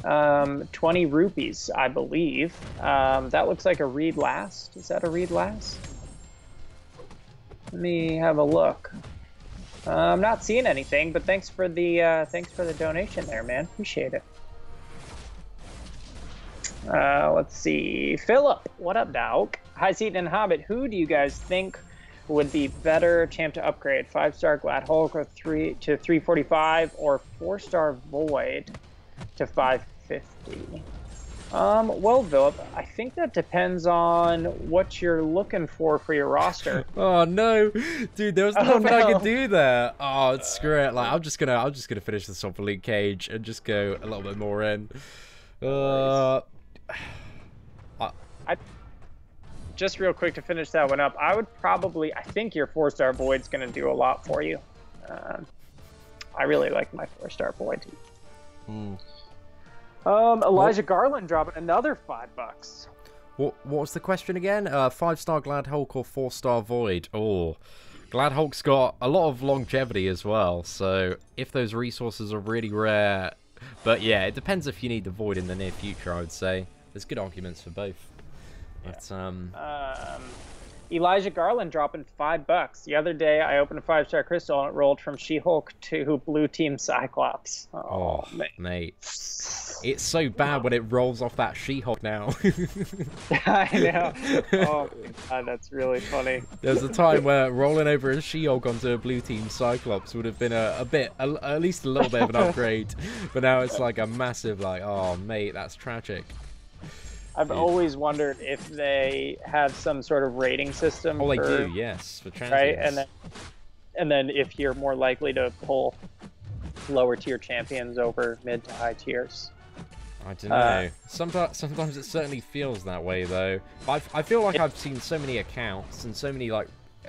20 rupees, I believe. That looks like a read last. Is that a read last? Let me have a look. I'm not seeing anything, but thanks for the donation there, man. Appreciate it. Let's see. Philip, what up, dog? Hi, Seatin and Hobbit. Who do you guys think would be better champ to upgrade? 5-star Glad Hulk or 345, or 4-star Void to 550? Well, Philip, I think that depends on what you're looking for your roster. Oh no, dude, there was nothing I could do there. Oh, screw it. Like, I'm just gonna finish this off for Luke Cage and just go a little bit more in. Just real quick to finish that one up, I think your 4-star Void's gonna do a lot for you. I really like my 4-star Void. Elijah Garland dropping another $5. What was the question again? 5-star Glad Hulk or 4-star Void? Oh, Glad Hulk's got a lot of longevity as well, so if those resources are really rare... But yeah, it depends if you need the Void in the near future, I would say. There's good arguments for both. But, Elijah Garland dropping $5. The other day, I opened a 5-star crystal and it rolled from She-Hulk to Blue Team Cyclops. Oh, mate. It's so bad when it rolls off that She-Hulk now. I know. Oh, God, that's really funny. There's a time where rolling over a She-Hulk onto a Blue Team Cyclops would have been at least a little bit of an upgrade. But now it's like a massive, like, oh, mate, that's tragic. I've always wondered if they have some sort of rating system. Oh, they do, yes, for champions. Right, and then if you're more likely to pull lower tier champions over mid to high tiers. I don't know. Sometimes it certainly feels that way, though. I feel like I've seen so many accounts and so many, like,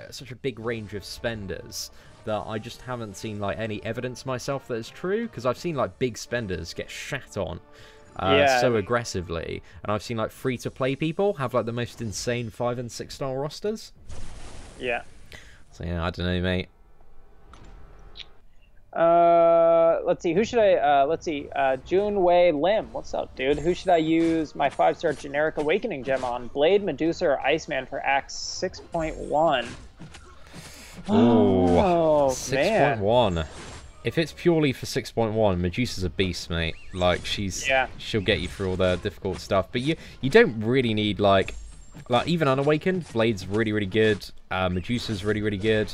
such a big range of spenders that I just haven't seen, like, any evidence myself that it's true, because I've seen, like, big spenders get shat on. So aggressively, and I've seen like free-to-play people have like the most insane 5- and 6-star rosters. Yeah. So yeah, I don't know, mate. Let's see. Who should I? Let's see. Junwei Lim. What's up, dude? Who should I use my 5-star generic awakening gem on? Blade, Medusa, or Iceman for Axe 6.1? Oh, 6.1. If it's purely for 6.1, Medusa's a beast, mate. Like, she'll get you through all the difficult stuff. But you don't really need, like even Unawakened, Blade's really, really good. Medusa's really, really good.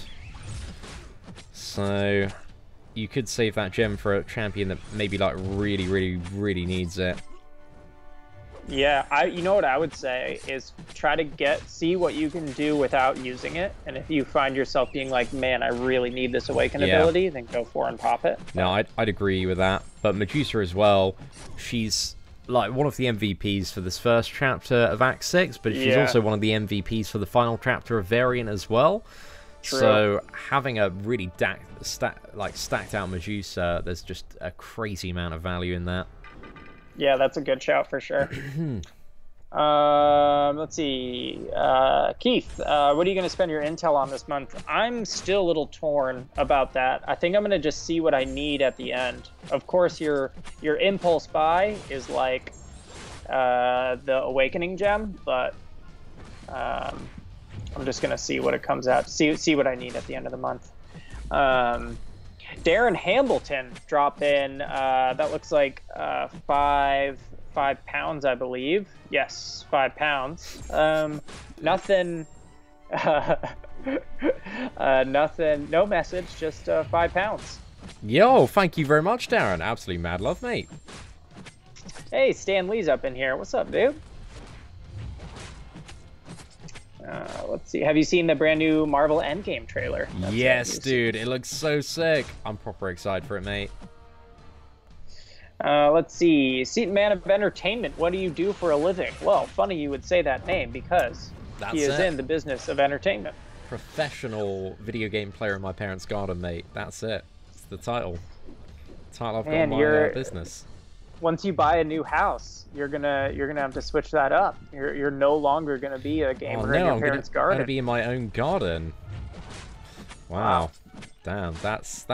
So, you could save that gem for a champion that maybe, like, really, really, really needs it. Yeah, you know what I would say is try to see what you can do without using it, and if you find yourself being like, man, I really need this awaken ability, then go for and pop it. No, I'd agree with that. But Medusa as well, she's like one of the MVPs for this first chapter of Act 6, but she's also one of the MVPs for the final chapter of Variant as well. True. So having a really stacked out Medusa, there's just a crazy amount of value in that. Yeah, that's a good shout for sure. Let's see. Keith, what are you going to spend your intel on this month? I'm still a little torn about that. I think I'm going to just see what I need at the end. Of course, your impulse buy is like the Awakening gem, but I'm just going to see what it comes out. See what I need at the end of the month. Darren Hambleton dropped in. That looks like 5 pounds, I believe. Yes, 5 pounds. Nothing. Nothing. No message. Just 5 pounds. Yo, thank you very much, Darren. Absolutely mad love, mate. Hey, Stan Lee's up in here. What's up, dude? Let's see. Have you seen the brand new Marvel Endgame trailer? Yes, dude. It looks so sick. I'm proper excited for it, mate. Let's see. Seatin Man of Entertainment. What do you do for a living? Well, funny you would say that name because he is in the business of entertainment. Professional video game player in my parents' garden, mate. That's it. It's the title. Title I've got in my business. Once you buy a new house, you're gonna have to switch that up. You're no longer gonna be a gamer in your parents' garden. I'm gonna be in my own garden. Wow. Damn, that's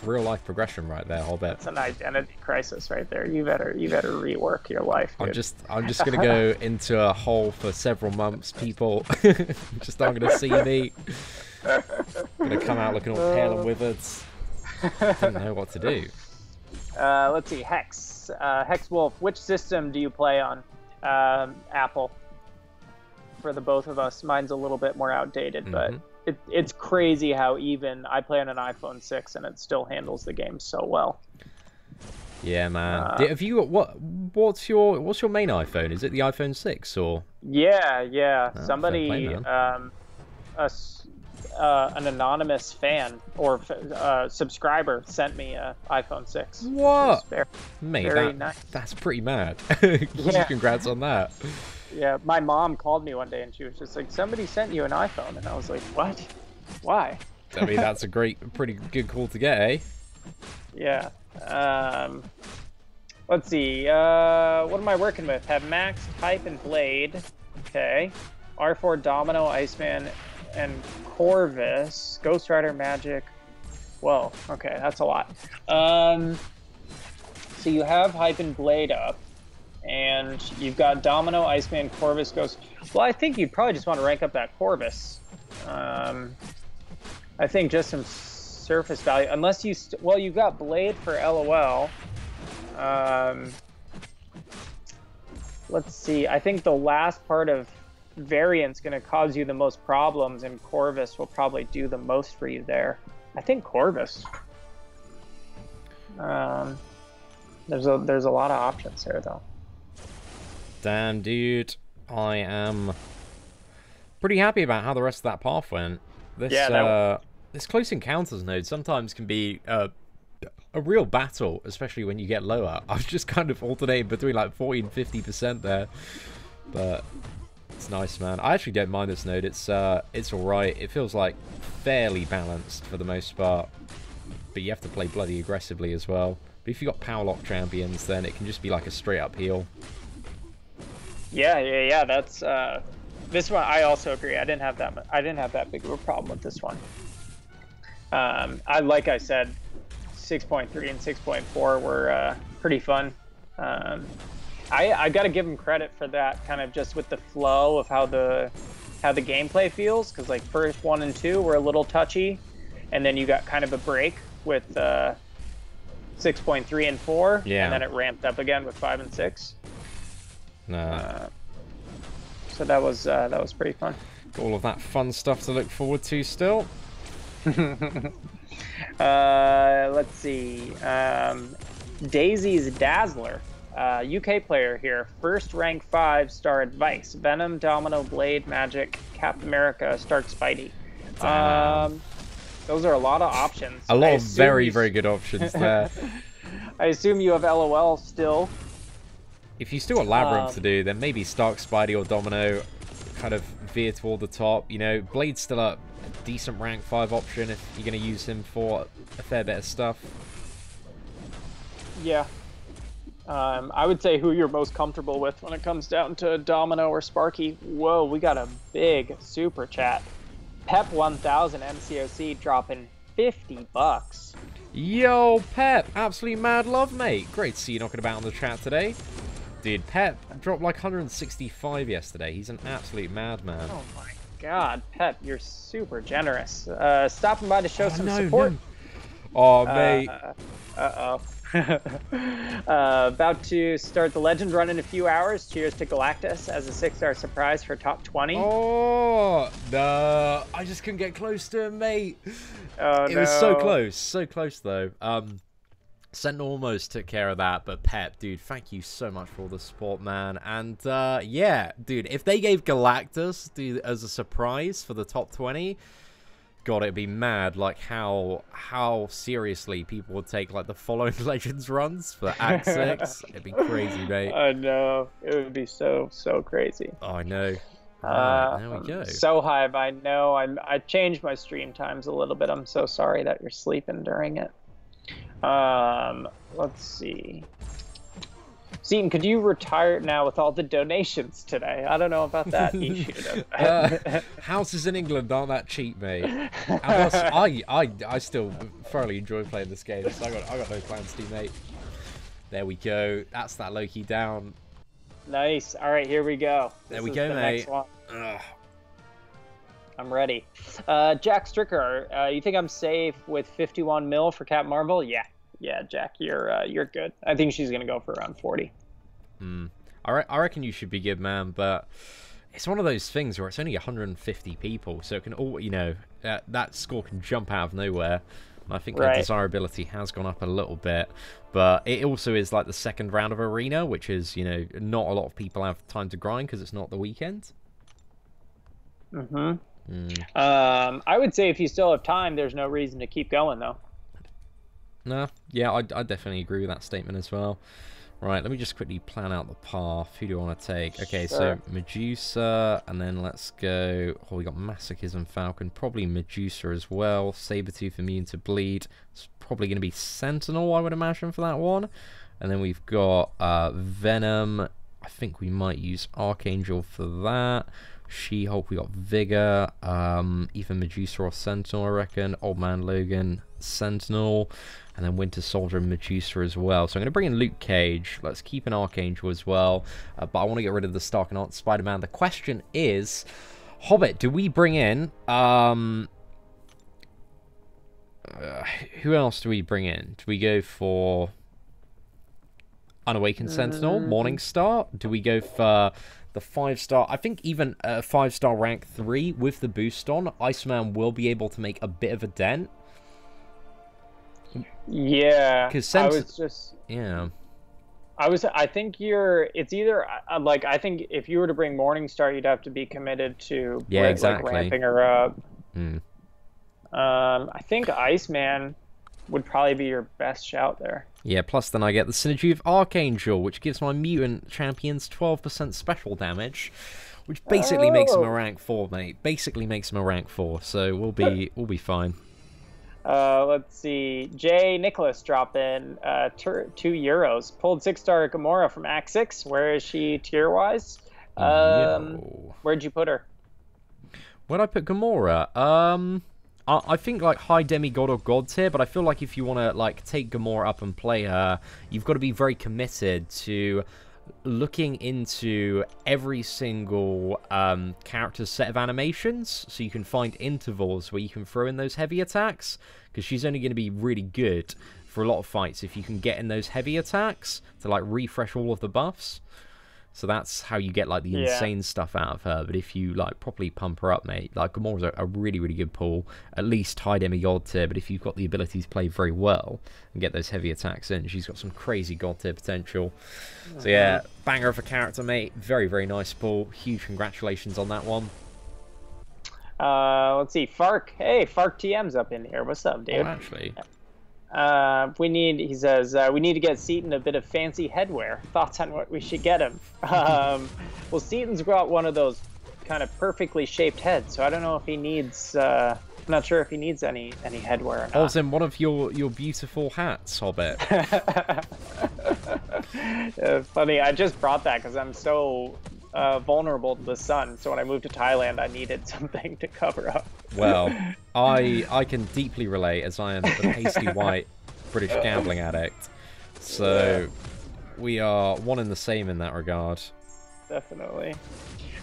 real life progression right there, I'll bet. That's an identity crisis right there. You better rework your life, dude. I'm just gonna go into a hole for several months, people. Just aren't gonna see me. Gonna come out looking all pale and withered. Don't know what to do. Let's see, Hex. Hex Wolf, which system do you play on? Apple. For the both of us. Mine's a little bit more outdated, but it's crazy how even I play on an iPhone 6 and it still handles the game so well. Yeah, man. Have you got what's your main iPhone? Is it the iPhone 6 or? Yeah. Oh, Somebody, an anonymous fan or subscriber sent me an iPhone 6. What? Very nice. That's pretty mad. Yeah. Congrats on that. Yeah, my mom called me one day and she was just like, somebody sent you an iPhone. And I was like, what? Why? I mean, that's a pretty good call to get, eh? Yeah. Let's see. What am I working with? Have Max, Type, and Blade. Okay. R4, Domino, Iceman, and Corvus. Ghost Rider, Magic. Whoa. Okay, that's a lot. So you have Hype and Blade up. And you've got Domino, Iceman, Corvus, Ghost. Well, I think you'd probably just want to rank up that Corvus. I think just some surface value. Unless you... well, you've got Blade for LOL. Let's see. I think the last part of Variant's going to cause you the most problems, and Corvus will probably do the most for you there. I think Corvus. There's a lot of options here, though. Damn, dude. I am pretty happy about how the rest of that path went. This Close Encounters node sometimes can be a real battle, especially when you get lower. I was just kind of alternating between like 40 and 50% there. But it's nice, man. I actually don't mind this node. It's alright. It feels like fairly balanced for the most part. But you have to play bloody aggressively as well. But if you've got power lock champions, then it can just be like a straight up heal. Yeah. That's this one. I also agree. I didn't have that big of a problem with this one. Like I said, 6.3 and 6.4 were pretty fun. I got to give them credit for that, kind of just with the flow of how the gameplay feels, because like first 1 and 2 were a little touchy, and then you got kind of a break with 6.3 and 4, and then it ramped up again with 5 and 6. So that was pretty fun. Got all of that fun stuff to look forward to still. Let's see. Daisy's Dazzler, UK player here. First rank 5-star advice. Venom, Domino, Blade, Magic, Captain America, Stark, Spidey. Those are a lot of options. A lot of very good options there. I assume you have LOL still. If you still got Labyrinth to do, then maybe Stark, Spidey, or Domino kind of veer toward the top. You know, Blade's still a decent rank 5 option if you're going to use him for a fair bit of stuff. Yeah. I would say who you're most comfortable with when it comes down to Domino or Sparky. Whoa, we got a big super chat. Pep 1000 MCOC dropping $50. Yo, Pep, absolutely mad love, mate. Great to see you knocking about in the chat today. Dude, Pep dropped like 165 yesterday. He's an absolute madman. Oh my god, Pep, you're super generous. Stopping by to show some no, support. No. Oh, mate. Uh-oh. About to start the Legend run in a few hours. Cheers to Galactus as a 6-star surprise for top 20. Oh, no. I just couldn't get close to him, mate. Oh, it was so close. So close, though. Sentinel almost took care of that, but Pep, dude, thank you so much for all the support, man. And, yeah, dude, if they gave Galactus, dude, as a surprise for the top 20... God, it'd be mad, like, how seriously people would take, like, the following Legends runs for Act 6. It'd be crazy, mate. I know. It would be so crazy. Oh, I know. Right, there we go. So Hive, I know. I changed my stream times a little bit. I'm so sorry that you're sleeping during it. Let's see. Seatin, could you retire now with all the donations today? I don't know about that. He should have. Houses in England aren't that cheap, mate. And plus, I still thoroughly enjoy playing this game, so I got no plans to, mate. There we go. That's that Loki down. Nice. All right, here we go. There we go, mate. I'm ready. Jack Stricker, you think I'm safe with 51 mil for Captain Marvel? Yeah, Jack, you're good. I think she's gonna go for around 40. I reckon you should be good, man. But it's one of those things where it's only 150 people, so it can all, you know, that score can jump out of nowhere. And I think the desirability has gone up a little bit, but it also is like the second round of Arena, which is, you know, not a lot of people have time to grind because it's not the weekend. I would say if you still have time, there's no reason to keep going, though. No, yeah, I definitely agree with that statement as well. Right, let me just quickly plan out the path. Who do I want to take? Okay, so Medusa, and then let's go... Oh, we got Masochism Falcon, probably Medusa as well. Sabretooth immune to bleed. It's probably going to be Sentinel, I would imagine, for that one. And then we've got Venom. I think we might use Archangel for that. She-Hulk, we got Vigor, either Medusa or Sentinel, I reckon. Old Man Logan, Sentinel, and then Winter Soldier and Medusa as well. So I'm going to bring in Luke Cage. Let's keep an Archangel as well, but I want to get rid of the Stark and Aunt Spider-Man. The question is, Hobbit, do we bring in... who else do we bring in? Do we go for Unawakened Sentinel, Morningstar? Do we go for... the 5-star, I think even a 5-star rank 3 with the boost on, Iceman will be able to make a bit of a dent. Yeah, because I was just... Yeah. I think it's either, like, I think if you were to bring Morningstar, you'd have to be committed to exactly. like, ramping her up. I think Iceman would probably be your best shout there. Yeah, plus then I get the synergy of Archangel, which gives my mutant champions 12% special damage, which basically makes him a rank 4, mate. Basically makes him a rank 4, so we'll be fine. Let's see. Jay Nicholas dropped in €2. Pulled 6-star Gamora from Act 6. Where is she tier-wise? Where'd you put her? Where'd I put Gamora? I think like high demigod or god tier, but I feel like if you want to like take Gamora up and play her, you've got to be very committed to looking into every single character's set of animations, so you can find intervals where you can throw in those heavy attacks, because she's only going to be really good for a lot of fights if you can get in those heavy attacks to like refresh all of the buffs. So that's how you get like the insane stuff out of her. But if you like properly pump her up, mate, like Gamora's a really, really good pull. At least high demigod tier. But if you've got the ability to play very well and get those heavy attacks in, she's got some crazy god tier potential. So yeah, banger of a character, mate. Very, very nice pull. Huge congratulations on that one. Let's see, Fark. Hey, Fark TM's up in here. What's up, dude? Oh, actually. He says, we need to get Seatin a bit of fancy headwear. Thoughts on what we should get him? Well, Seatin's got one of those kind of perfectly shaped heads, so I don't know if he needs, I'm not sure if he needs any headwear or not. I was in one of your beautiful hats, Hobbit. Funny, I just brought that because I'm so vulnerable to the sun, so when I moved to Thailand, I needed something to cover up. Well, I can deeply relate, as I am the pasty white British gambling addict. So we are one and the same in that regard. Definitely.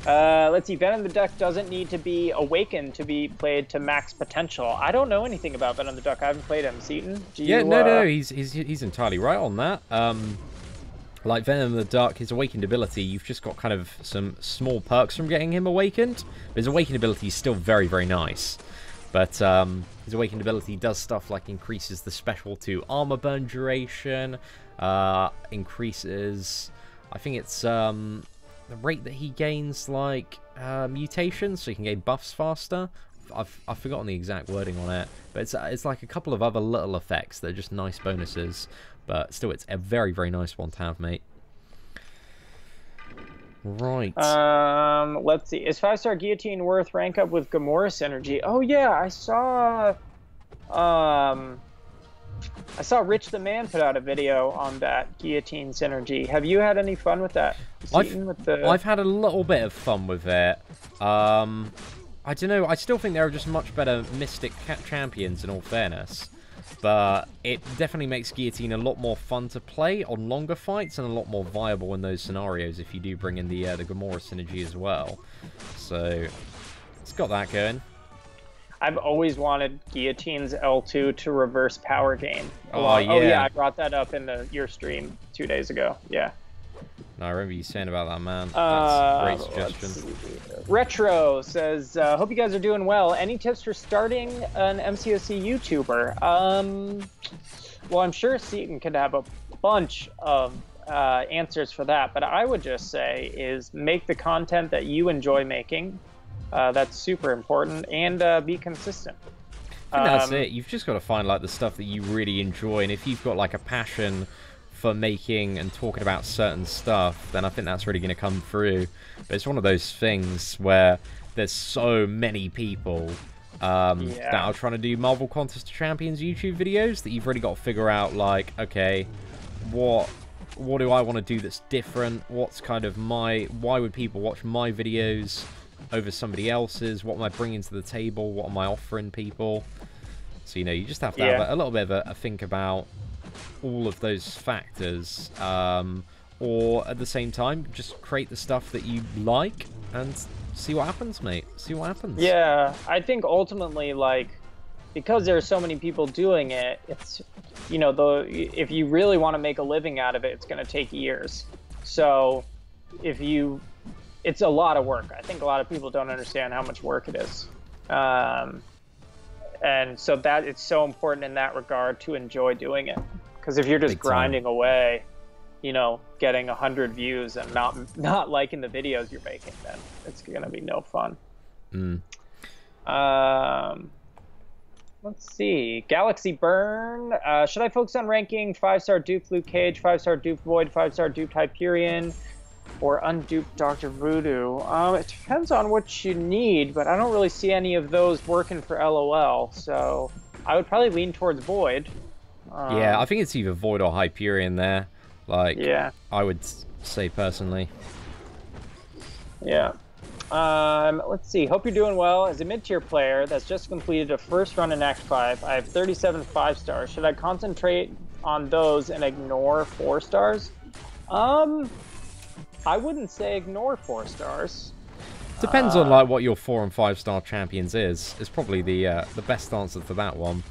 Let's see. Venom the Duck doesn't need to be awakened to be played to max potential. I don't know anything about Venom the Duck. I haven't played him. Seatin? No, he's entirely right on that. Like Venom the Duck, his awakened ability, you've just got kind of some small perks from getting him awakened. But his awakened ability is still very, very nice. But his awakened ability does stuff like increases the special to armor burn duration, increases, I think it's the rate that he gains like mutations, so he can gain buffs faster. I've forgotten the exact wording on it, but it's like a couple of other little effects that are just nice bonuses. But still, it's a very, very nice one to have, mate. Right. Let's see. Is 5-star Guillotine worth rank up with Gamora synergy? Oh yeah, I saw Rich the Man put out a video on that Guillotine synergy. Have you had any fun with that? I've had a little bit of fun with it. I don't know. I still think there are just much better Mystic champions, in all fairness. But it definitely makes Guillotine a lot more fun to play on longer fights and a lot more viable in those scenarios if you do bring in the Gamora synergy as well. So it's got that going. I've always wanted Guillotine's L2 to reverse power gain. Oh yeah. Oh yeah, I brought that up in your stream 2 days ago. Yeah. No, I remember you saying about that, man. That's a great suggestion. Retro says, hope you guys are doing well. Any tips for starting an MCOC YouTuber? Well, I'm sure Seatin could have a bunch of answers for that, but I would just say is make the content that you enjoy making. That's super important, and be consistent. I think that's it. You've just got to find like the stuff that you really enjoy, and if you've got like a passion for making and talking about certain stuff, then I think that's really going to come through. But it's one of those things where there's so many people that are trying to do Marvel Contest of Champions YouTube videos that you've really got to figure out, like, okay, what do I want to do that's different? What's kind of why would people watch my videos over somebody else's? What am I bringing to the table? What am I offering people? So, you just have to have a little bit of a think about all of those factors, or at the same time just create the stuff that you like and see what happens, mate. See what happens. Yeah, I think ultimately, like, because there are so many people doing it, it's, if you really want to make a living out of it, it's going to take years. So it's a lot of work. I think a lot of people don't understand how much work it is. And so that it's so important in that regard to enjoy doing it. Because if you're just grinding away, getting 100 views and not liking the videos you're making, then it's gonna be no fun. Let's see. Galaxy Burn. Should I focus on ranking 5-star dupe Luke Cage, 5-star dupe Void, 5-star dupe Hyperion, or unduped Dr. Voodoo? It depends on what you need, but I don't really see any of those working for LOL. So I would probably lean towards Void. Yeah, I think it's either Void or Hyperion there. Like, yeah, I would say personally. Yeah. Let's see. Hope you're doing well. As a mid-tier player that's just completed a first run in Act 5, I have 37 5-stars. Should I concentrate on those and ignore 4-stars? I wouldn't say ignore 4 stars. Depends on like what your 4 and 5-star champions is. It's probably the best answer to that one.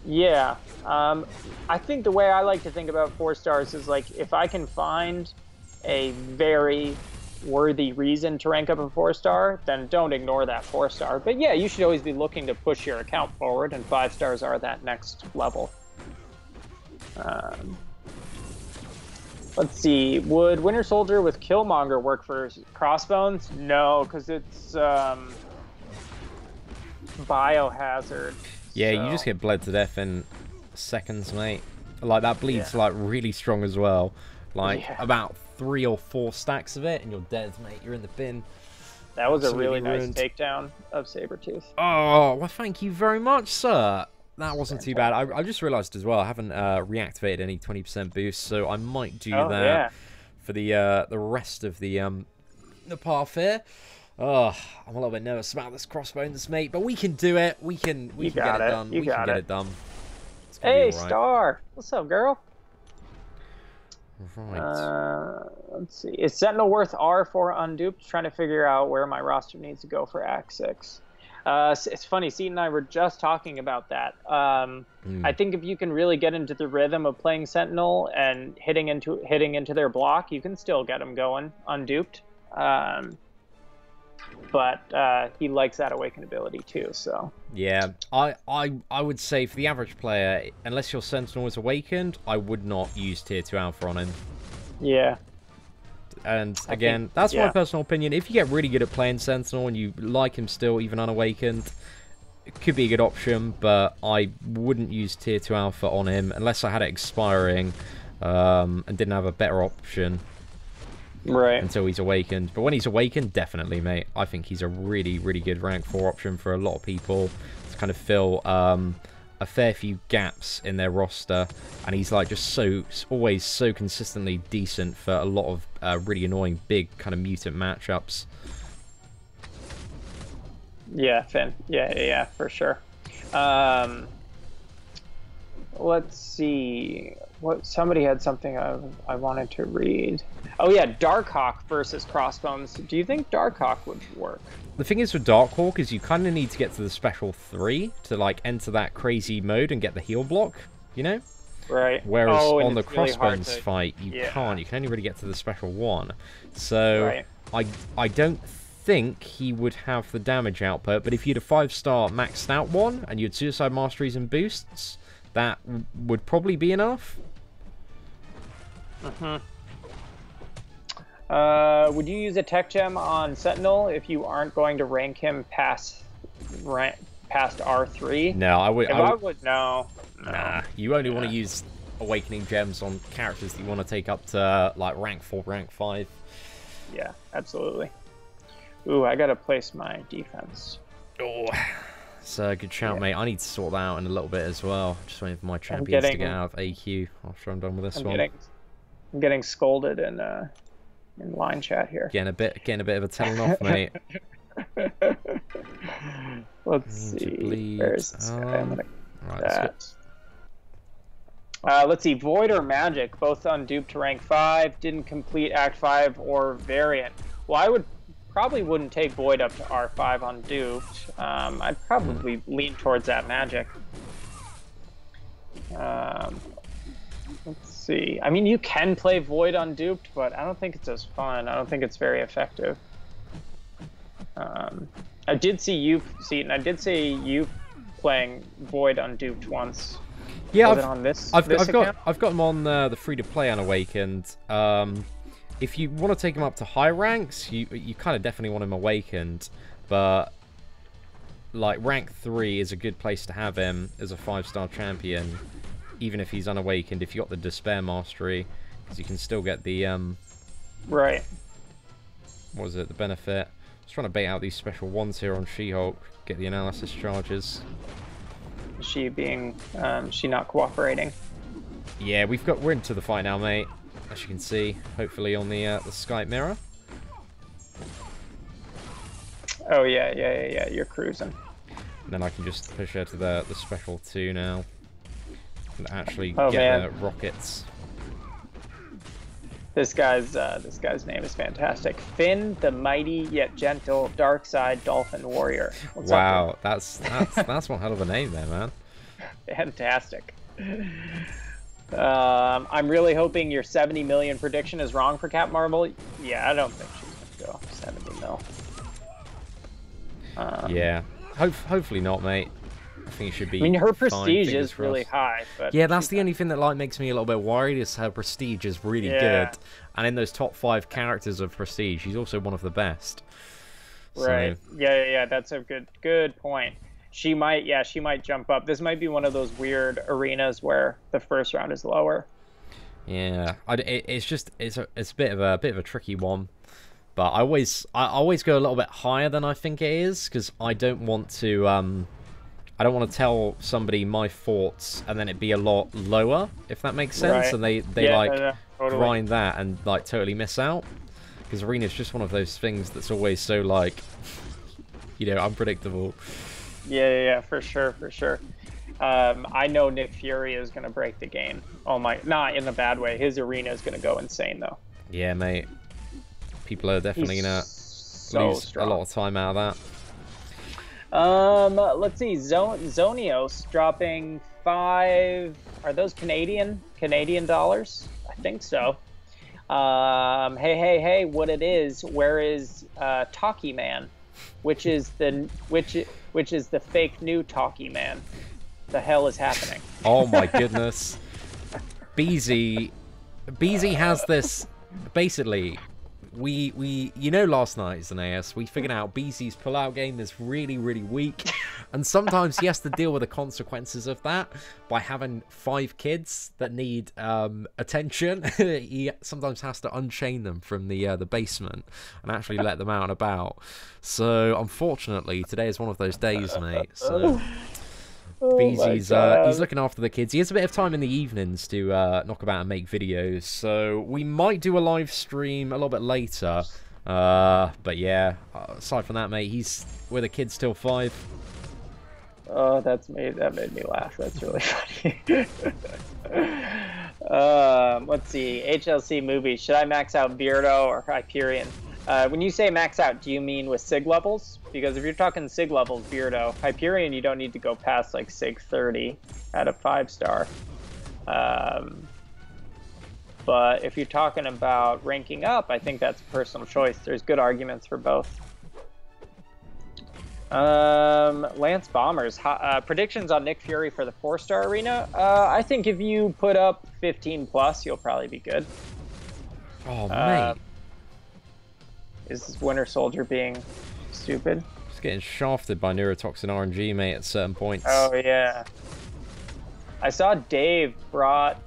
Yeah, I think the way I like to think about 4-stars is like if I can find a very worthy reason to rank up a 4-star, then don't ignore that 4-star. But yeah, you should always be looking to push your account forward, and 5-stars are that next level. Let's see. Would Winter Soldier with Killmonger work for Crossbones? No, because it's Biohazard. Yeah, so... you just get bled to death in seconds, mate. Like, that bleed's, like, really strong as well. Like, about 3 or 4 stacks of it, and you're dead, mate. You're in the bin. That was a really Absolutely nice takedown of Sabretooth. Oh, well, thank you very much, sir. That wasn't too bad. I just realised as well, I haven't reactivated any 20% boosts, so I might do that for the rest of the path here. Oh, I'm a little bit nervous about this Crossbones, mate, but we can do it. We can get it done. We can get it done. Hey, Star. What's up, girl? Right. Let's see. Is Sentinel worth R for unduped? Trying to figure out where my roster needs to go for Act 6. It's funny, Seatin and I were just talking about that. I think if you can really get into the rhythm of playing Sentinel and hitting into their block, you can still get them going unduped. But he likes that awaken ability too. So yeah, I would say for the average player, unless your Sentinel is awakened, I would not use Tier 2 Alpha on him. Yeah. And again, that's my personal opinion. If you get really good at playing Sentinel and you like him still, even unawakened, it could be a good option, but I wouldn't use Tier 2 Alpha on him unless I had it expiring and didn't have a better option until he's awakened. But when he's awakened, definitely, mate. I think he's a really, really good rank 4 option for a lot of people to kind of fill a fair few gaps in their roster, and he's like just always so consistently decent for a lot of really annoying big kind of mutant matchups. Yeah, Finn. Yeah, for sure. Let's see. Somebody had something I wanted to read. Oh yeah, Darkhawk versus Crossbones. Do you think Darkhawk would work? The thing is with Darkhawk is you kind of need to get to the special 3 to like enter that crazy mode and get the heal block, you know? Right. Whereas on the Crossbones fight, you can't. You can only really get to the special 1. So I don't think he would have the damage output, but if you had a 5-star maxed out one and you had Suicide Masteries and boosts, that would probably be enough. Would you use a tech gem on Sentinel if you aren't going to rank him past R3? No, I would. No. Nah, you only want to use awakening gems on characters that you want to take up to like rank 4, rank 5. Yeah, absolutely. Ooh, I gotta place my defense. Oh, it's a good shout, mate. I need to sort that out in a little bit as well. Just waiting for my champions to get out of AQ after I'm done with this one. I'm getting scolded in line chat here. Getting a bit of a telling off, mate. Let's see. Where's this guy? I'm gonna let's see. Void or Magic, both unduped to rank 5, didn't complete Act 5 or Variant. Well, I probably wouldn't take Void up to R5 unduped. I'd probably lean towards that Magic. Let's see. I mean, you can play Void unduped, but I don't think it's as fun. I don't think it's very effective. I did see you, Seatin. I did see you playing Void unduped once. Yeah, I've got him on the free-to-play unawakened. If you want to take him up to high ranks, you kind of definitely want him awakened, but like rank 3 is a good place to have him as a 5-star champion, even if he's unawakened. If you got the Despair Mastery, because you can still get the right. What was it? The benefit. I was trying to bait out these special ones here on She-Hulk. Get the analysis charges. She not cooperating. Yeah, we're into the fight now, mate. As you can see, hopefully on the Skype mirror. Oh yeah. You're cruising. And then I can just push her to the special 2 now, and actually get the rockets. This guy's name is fantastic. Finn, the mighty yet gentle dark side dolphin warrior. What's up, that's one hell of a name there, man. Fantastic. I'm really hoping your 70 million prediction is wrong for Cap Marvel. Yeah, I don't think she's gonna go 70 mil. Yeah, hopefully not, mate. I think it should be. I mean, her prestige is really high, but yeah, that's the only thing that like makes me a little bit worried. Is her prestige is really good, and in those top 5 characters of prestige, she's also one of the best. Right. So... Yeah. That's a good point. She might, yeah, she might jump up. This might be one of those weird arenas where the first round is lower. Yeah, it's a bit of a tricky one. But I always go a little bit higher than I think it is, because I don't want to tell somebody my thoughts and then it be a lot lower, if that makes sense. Right. And they Totally. grind that and like totally miss out. Because Arena's just one of those things that's always so like, unpredictable. Yeah, for sure. I know Nick Fury is gonna break the game. Oh my, not in a bad way. His arena is gonna go insane though. Yeah, mate. People are definitely gonna lose a lot of time out of that. Let's see. Zonios dropping 5. Are those Canadian dollars? I think so. Hey, what it is? Where is Talkie Man? Which is the fake new Talkie Man? The hell is happening? Oh my goodness. BZ has this basically. We last night as an AS, we figured out BZ's pull-out game is really, really weak, and sometimes he has to deal with the consequences of that by having 5 kids that need attention. He sometimes has to unchain them from the basement and actually let them out and about. So unfortunately, today is one of those days, mate. So BZ's he's looking after the kids. He has a bit of time in the evenings to knock about and make videos, so we might do a live stream a little bit later. But yeah, aside from that, mate, he's with the kids till 5. Oh, that made me laugh. That's really funny. Let's see. HLC movies. Should I max out Beardo or Hyperion? When you say max out, do you mean with SIG levels? Because if you're talking SIG levels, Beardo, Hyperion, you don't need to go past like SIG 30 at a 5-star. But if you're talking about ranking up, I think that's a personal choice. There's good arguments for both. Lance Bombers. Predictions on Nick Fury for the 4-star arena? I think if you put up 15 plus, you'll probably be good. Oh, mate. Is Winter Soldier being stupid? Just getting shafted by neurotoxin RNG, mate, at certain points. Oh, yeah. I saw Dave brought...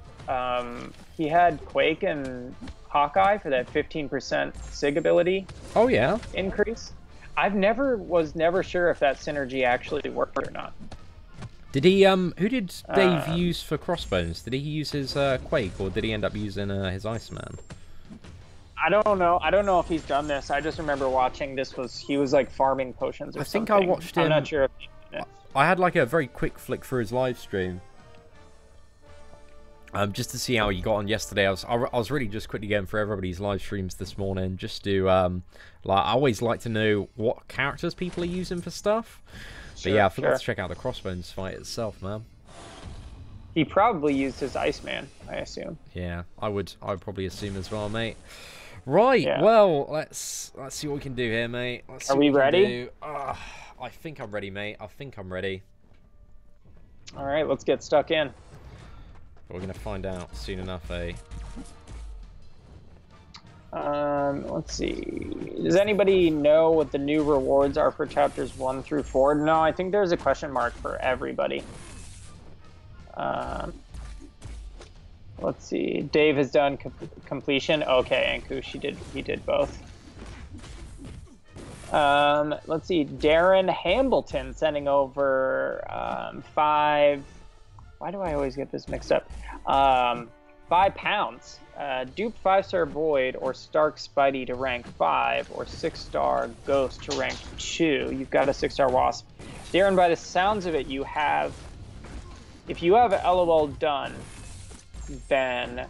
he had Quake and Hawkeye for that 15% SIG ability. Oh, yeah? Increase. Was never sure if that synergy actually worked or not. Did he, who did Dave use for Crossbones? Did he use his Quake, or did he end up using his Iceman? I don't know. I don't know if he's done this. I just remember watching he was like farming potions or something. I think I watched him. I'm not sure if he did it. I had like a very quick flick through his live stream. Just to see how he got on yesterday. I was really just quickly going for everybody's live streams this morning, just to I always like to know what characters people are using for stuff. But yeah, I forgot to check out the Crossbones fight itself, man. He probably used his Iceman, I assume. Yeah, I would probably assume as well, mate. Right, yeah. Well, let's see what we can do here, mate. Are we ready? I think I'm ready, mate. I think I'm ready. All right, let's get stuck in. We're going to find out soon enough, eh? Let's see. Does anybody know what the new rewards are for chapters 1 through 4? No, I think there's a question mark for everybody. Let's see. Dave has done completion. Okay, Ankush, he did both. Let's see. Darren Hambleton sending over 5. Why do I always get this mixed up? 5 pounds. Dupe 5-star Void or Stark Spidey to rank 5 or 6-star Ghost to rank 2. You've got a 6-star Wasp. Darren, by the sounds of it, if you have LOL done, then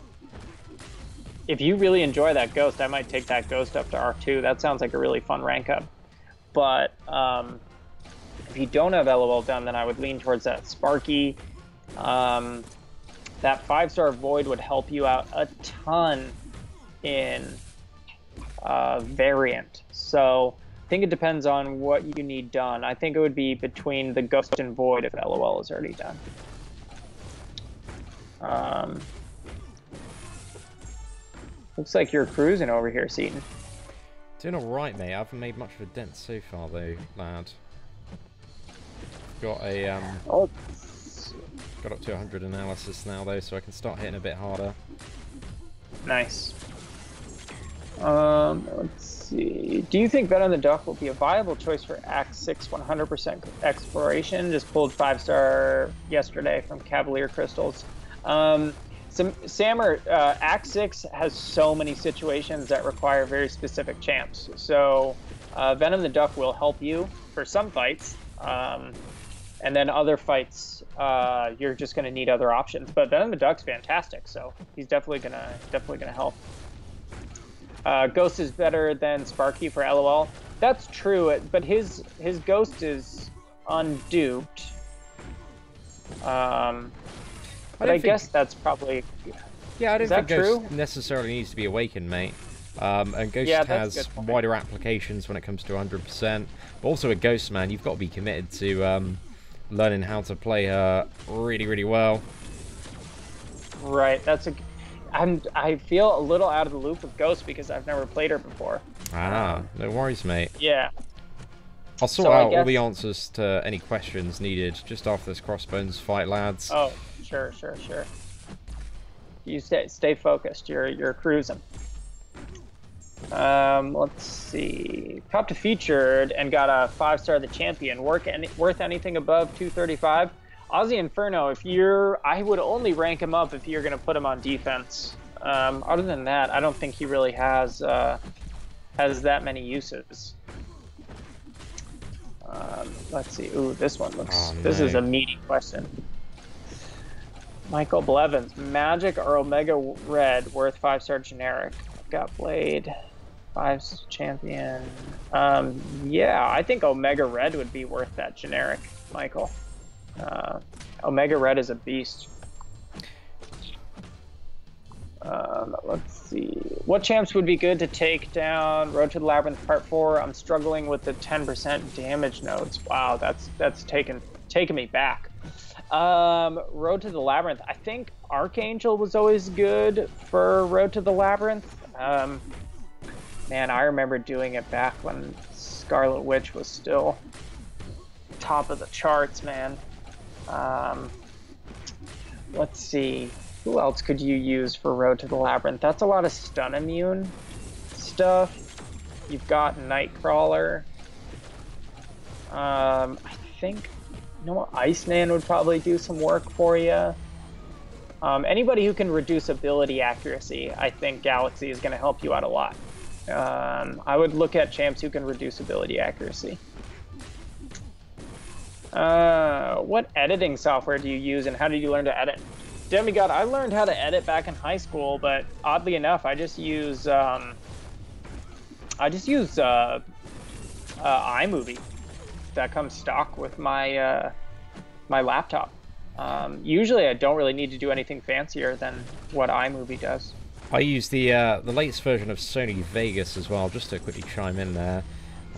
if you really enjoy that Ghost, I might take that Ghost up to R2. That sounds like a really fun rank up. But if you don't have LOL done, then I would lean towards that Sparky. That 5-star Void would help you out a ton in variant. So I think it depends on what you need done. I think it would be between the Ghost and Void if LOL is already done. Looks like you're cruising over here, Seatin. Doing alright, mate. I haven't made much of a dent so far, though, lad. Got a Oh, got up to 100 analysis now though, so I can start hitting a bit harder. nice. Let's see. Do you think Venom the Duck will be a viable choice for Act 6 100% exploration? Just pulled 5-star yesterday from Cavalier Crystals. Sammer, Act 6 has so many situations that require very specific champs. So Venom the Duck will help you for some fights. And then other fights, you're just going to need other options. But Venom the Duck's fantastic, so he's definitely gonna help. Ghost is better than Sparky for LOL. That's true, but his Ghost is unduped. But I guess that's probably... Yeah, I don't think true? Ghost necessarily needs to be awakened, mate. And Ghost has wider applications when it comes to 100%. But also with Ghost, man, you've got to be committed to learning how to play her really, really well. Right, I feel a little out of the loop with Ghost because I've never played her before. Ah, no worries, mate. Yeah. I'll sort out all the answers to any questions needed just after this Crossbones fight, lads. Oh, sure. You stay focused. You're cruising. Let's see. Top to featured and got a 5-star the champion. Worth anything above 235? Aussie Inferno. I would only rank him up if you're gonna put him on defense. Other than that, I don't think he really has that many uses. Let's see. Ooh, this one looks. Oh, this no. is a meaty question. Michael Blevins, Magic or Omega Red worth 5-star generic? Got Blade, 5 champion. Yeah, I think Omega Red would be worth that generic, Michael. Omega Red is a beast. Let's see. What champs would be good to take down Road to the Labyrinth Part 4? I'm struggling with the 10% damage nodes. Wow, that's taken me back. Road to the Labyrinth. I think Archangel was always good for Road to the Labyrinth. Man, I remember doing it back when Scarlet Witch was still top of the charts, man. Let's see. Who else could you use for Road to the Labyrinth? That's a lot of stun immune stuff. You've got Nightcrawler. I think, you know what, Iceman would probably do some work for you. Anybody who can reduce ability accuracy, I think Galaxy is going to help you out a lot. I would look at champs who can reduce ability accuracy. What editing software do you use and how did you learn to edit? Demigod, I learned how to edit back in high school, but oddly enough, I just use iMovie. That comes stock with my my laptop. Usually, I don't really need to do anything fancier than what iMovie does. I use the latest version of Sony Vegas as well, just to quickly chime in there.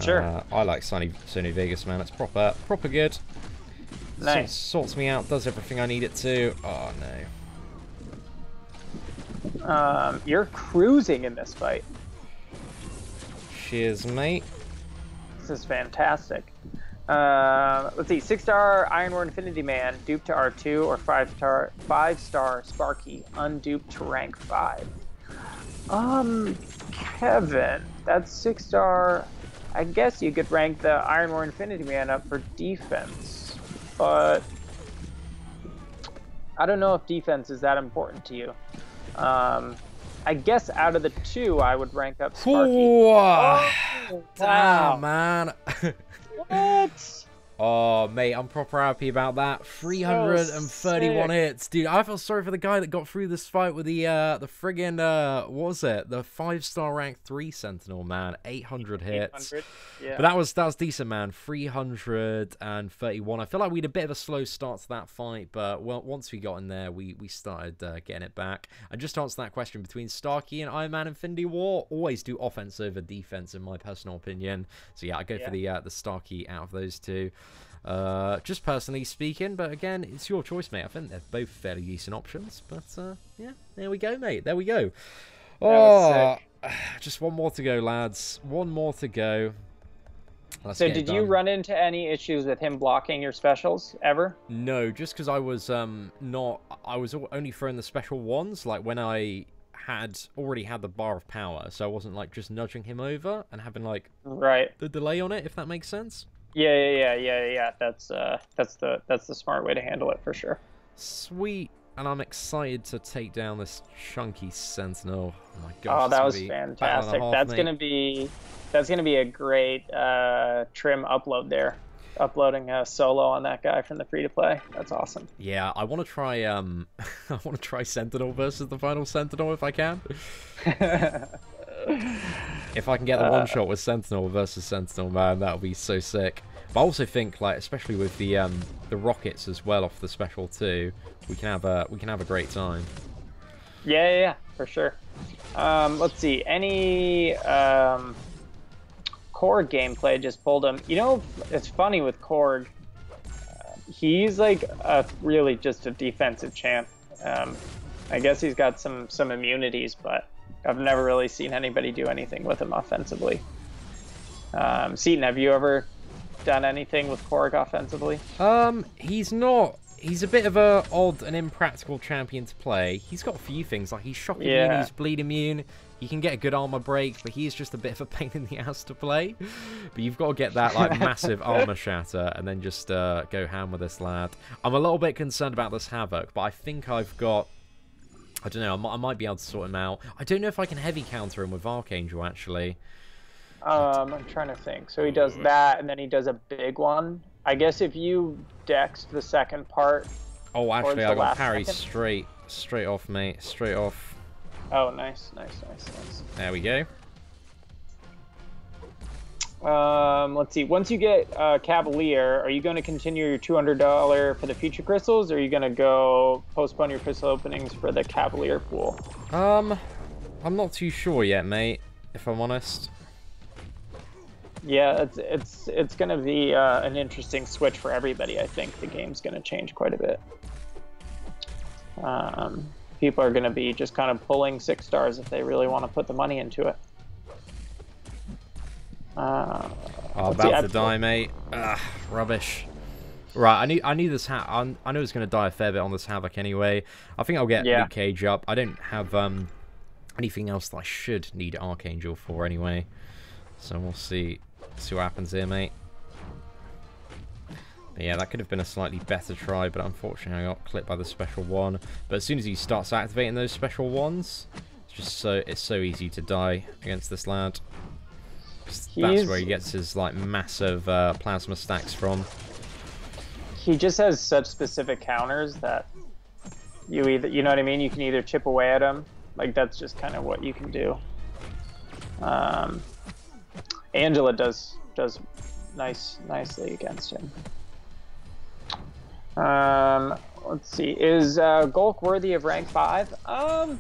Sure. I like Sony Vegas, man. It's proper good. Nice. Sorts me out, does everything I need it to. Oh no. You're cruising in this fight. Cheers, mate. This is fantastic. Let's see. 6-star Iron War Infinity Man, duped to R2, or 5-star Sparky, unduped to rank 5. Kevin, that's 6-star. I guess you could rank the Iron War Infinity Man up for defense, but I don't know if defense is that important to you. I guess out of the two, I would rank up Sparky. Oh, wow. damn, man. What? Oh, mate, I'm proper happy about that. 331 hits. Dude, I feel sorry for the guy that got through this fight with the friggin', what was it? The 5-star rank 3 Sentinel, man. 800 hits. 800, yeah. But that was decent, man. 331. I feel like we had a bit of a slow start to that fight, but well, once we got in there, we started getting it back. And just to answer that question, between Starkey and Iron Man Infinity War, always do offense over defense, in my personal opinion. So yeah, I go for the Starkey out of those two. Just personally speaking, but again, it's your choice, mate. I think they're both fairly decent options, but yeah, there we go, mate. There we go. Oh, just one more to go, lads. One more to go. Let's So get it did you done. run into any issues with him blocking your specials ever? No, just because I was I was only throwing the special ones, like when I had already had the bar of power, so I wasn't like just nudging him over and having like Right. the delay on it, if that makes sense. Yeah. That's the smart way to handle it for sure. Sweet, and I'm excited to take down this chunky Sentinel. Oh my gosh! Oh, that was battle and a fantastic. half, That's mate. gonna be a great trim upload there. Uploading a solo on that guy from the free to play. That's awesome. Yeah, I want to try I want to try Sentinel versus the final Sentinel if I can. If I can get the one shot with Sentinel versus Sentinel, man, that would be so sick. But I also think, like, especially with the rockets as well off the special too, we can have a great time. Yeah, for sure. Let's see. Any Korg gameplay just pulled him. You know, it's funny with Korg. He's like really just a defensive champ. I guess he's got some immunities, but I've never really seen anybody do anything with him offensively. Seatin, have you ever done anything with Korg offensively? He's not. He's a bit of a odd and impractical champion to play. He's got a few things, like he's shock immune, he's bleed immune, he can get a good armor break, but he's just a bit of a pain in the ass to play. But you've got to get that like massive armor shatter and then just go ham with this lad. I'm a little bit concerned about this Havoc, but I think I've got... I don't know, I might be able to sort him out. I don't know if I can heavy counter him with Archangel, actually. I'm trying to think. So he does that, and then he does a big one. I guess if you dexed the second part... Oh, actually, I got parry straight off, mate. Straight off. Oh, nice. There we go. Let's see. Once you get Cavalier, are you going to continue your $200 for the future crystals, or are you going to go postpone your crystal openings for the Cavalier pool? I'm not too sure yet, mate, if I'm honest. Yeah, it's going to be an interesting switch for everybody. I think the game's going to change quite a bit. People are going to be just kind of pulling 6 stars if they really want to put the money into it. About to die, mate. Ugh, rubbish. Right, I knew this. I know it's going to die a fair bit on this Havoc anyway. I think I'll get Luke Cage up. I don't have anything else that I should need Archangel for anyway. So we'll see what happens here, mate. But yeah, that could have been a slightly better try, but unfortunately I got clipped by the special one. But as soon as he starts activating those special ones, it's so easy to die against this lad. That's where he gets his like massive plasma stacks from. He just has such specific counters that you know what I mean? You can either chip away at him, like that's just kind of what you can do. Angela does nicely against him. Let's see. Is Golk worthy of rank 5?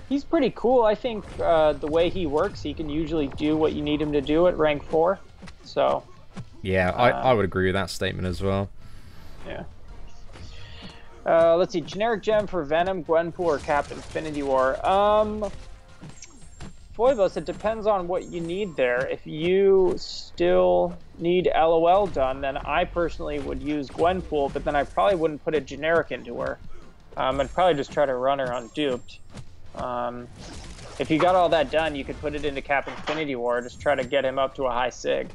He's pretty cool. I think the way he works, he can usually do what you need him to do at rank 4. So. Yeah, I would agree with that statement as well. Yeah. Let's see. Generic gem for Venom, Gwenpool, or Cap Infinity War. Phoebus, it depends on what you need there. If you still need LOL done, then I personally would use Gwenpool, but then I probably wouldn't put a generic into her. I'd probably just try to run her unduped. If you got all that done, you could put it into Cap Infinity War, just try to get him up to a high sig.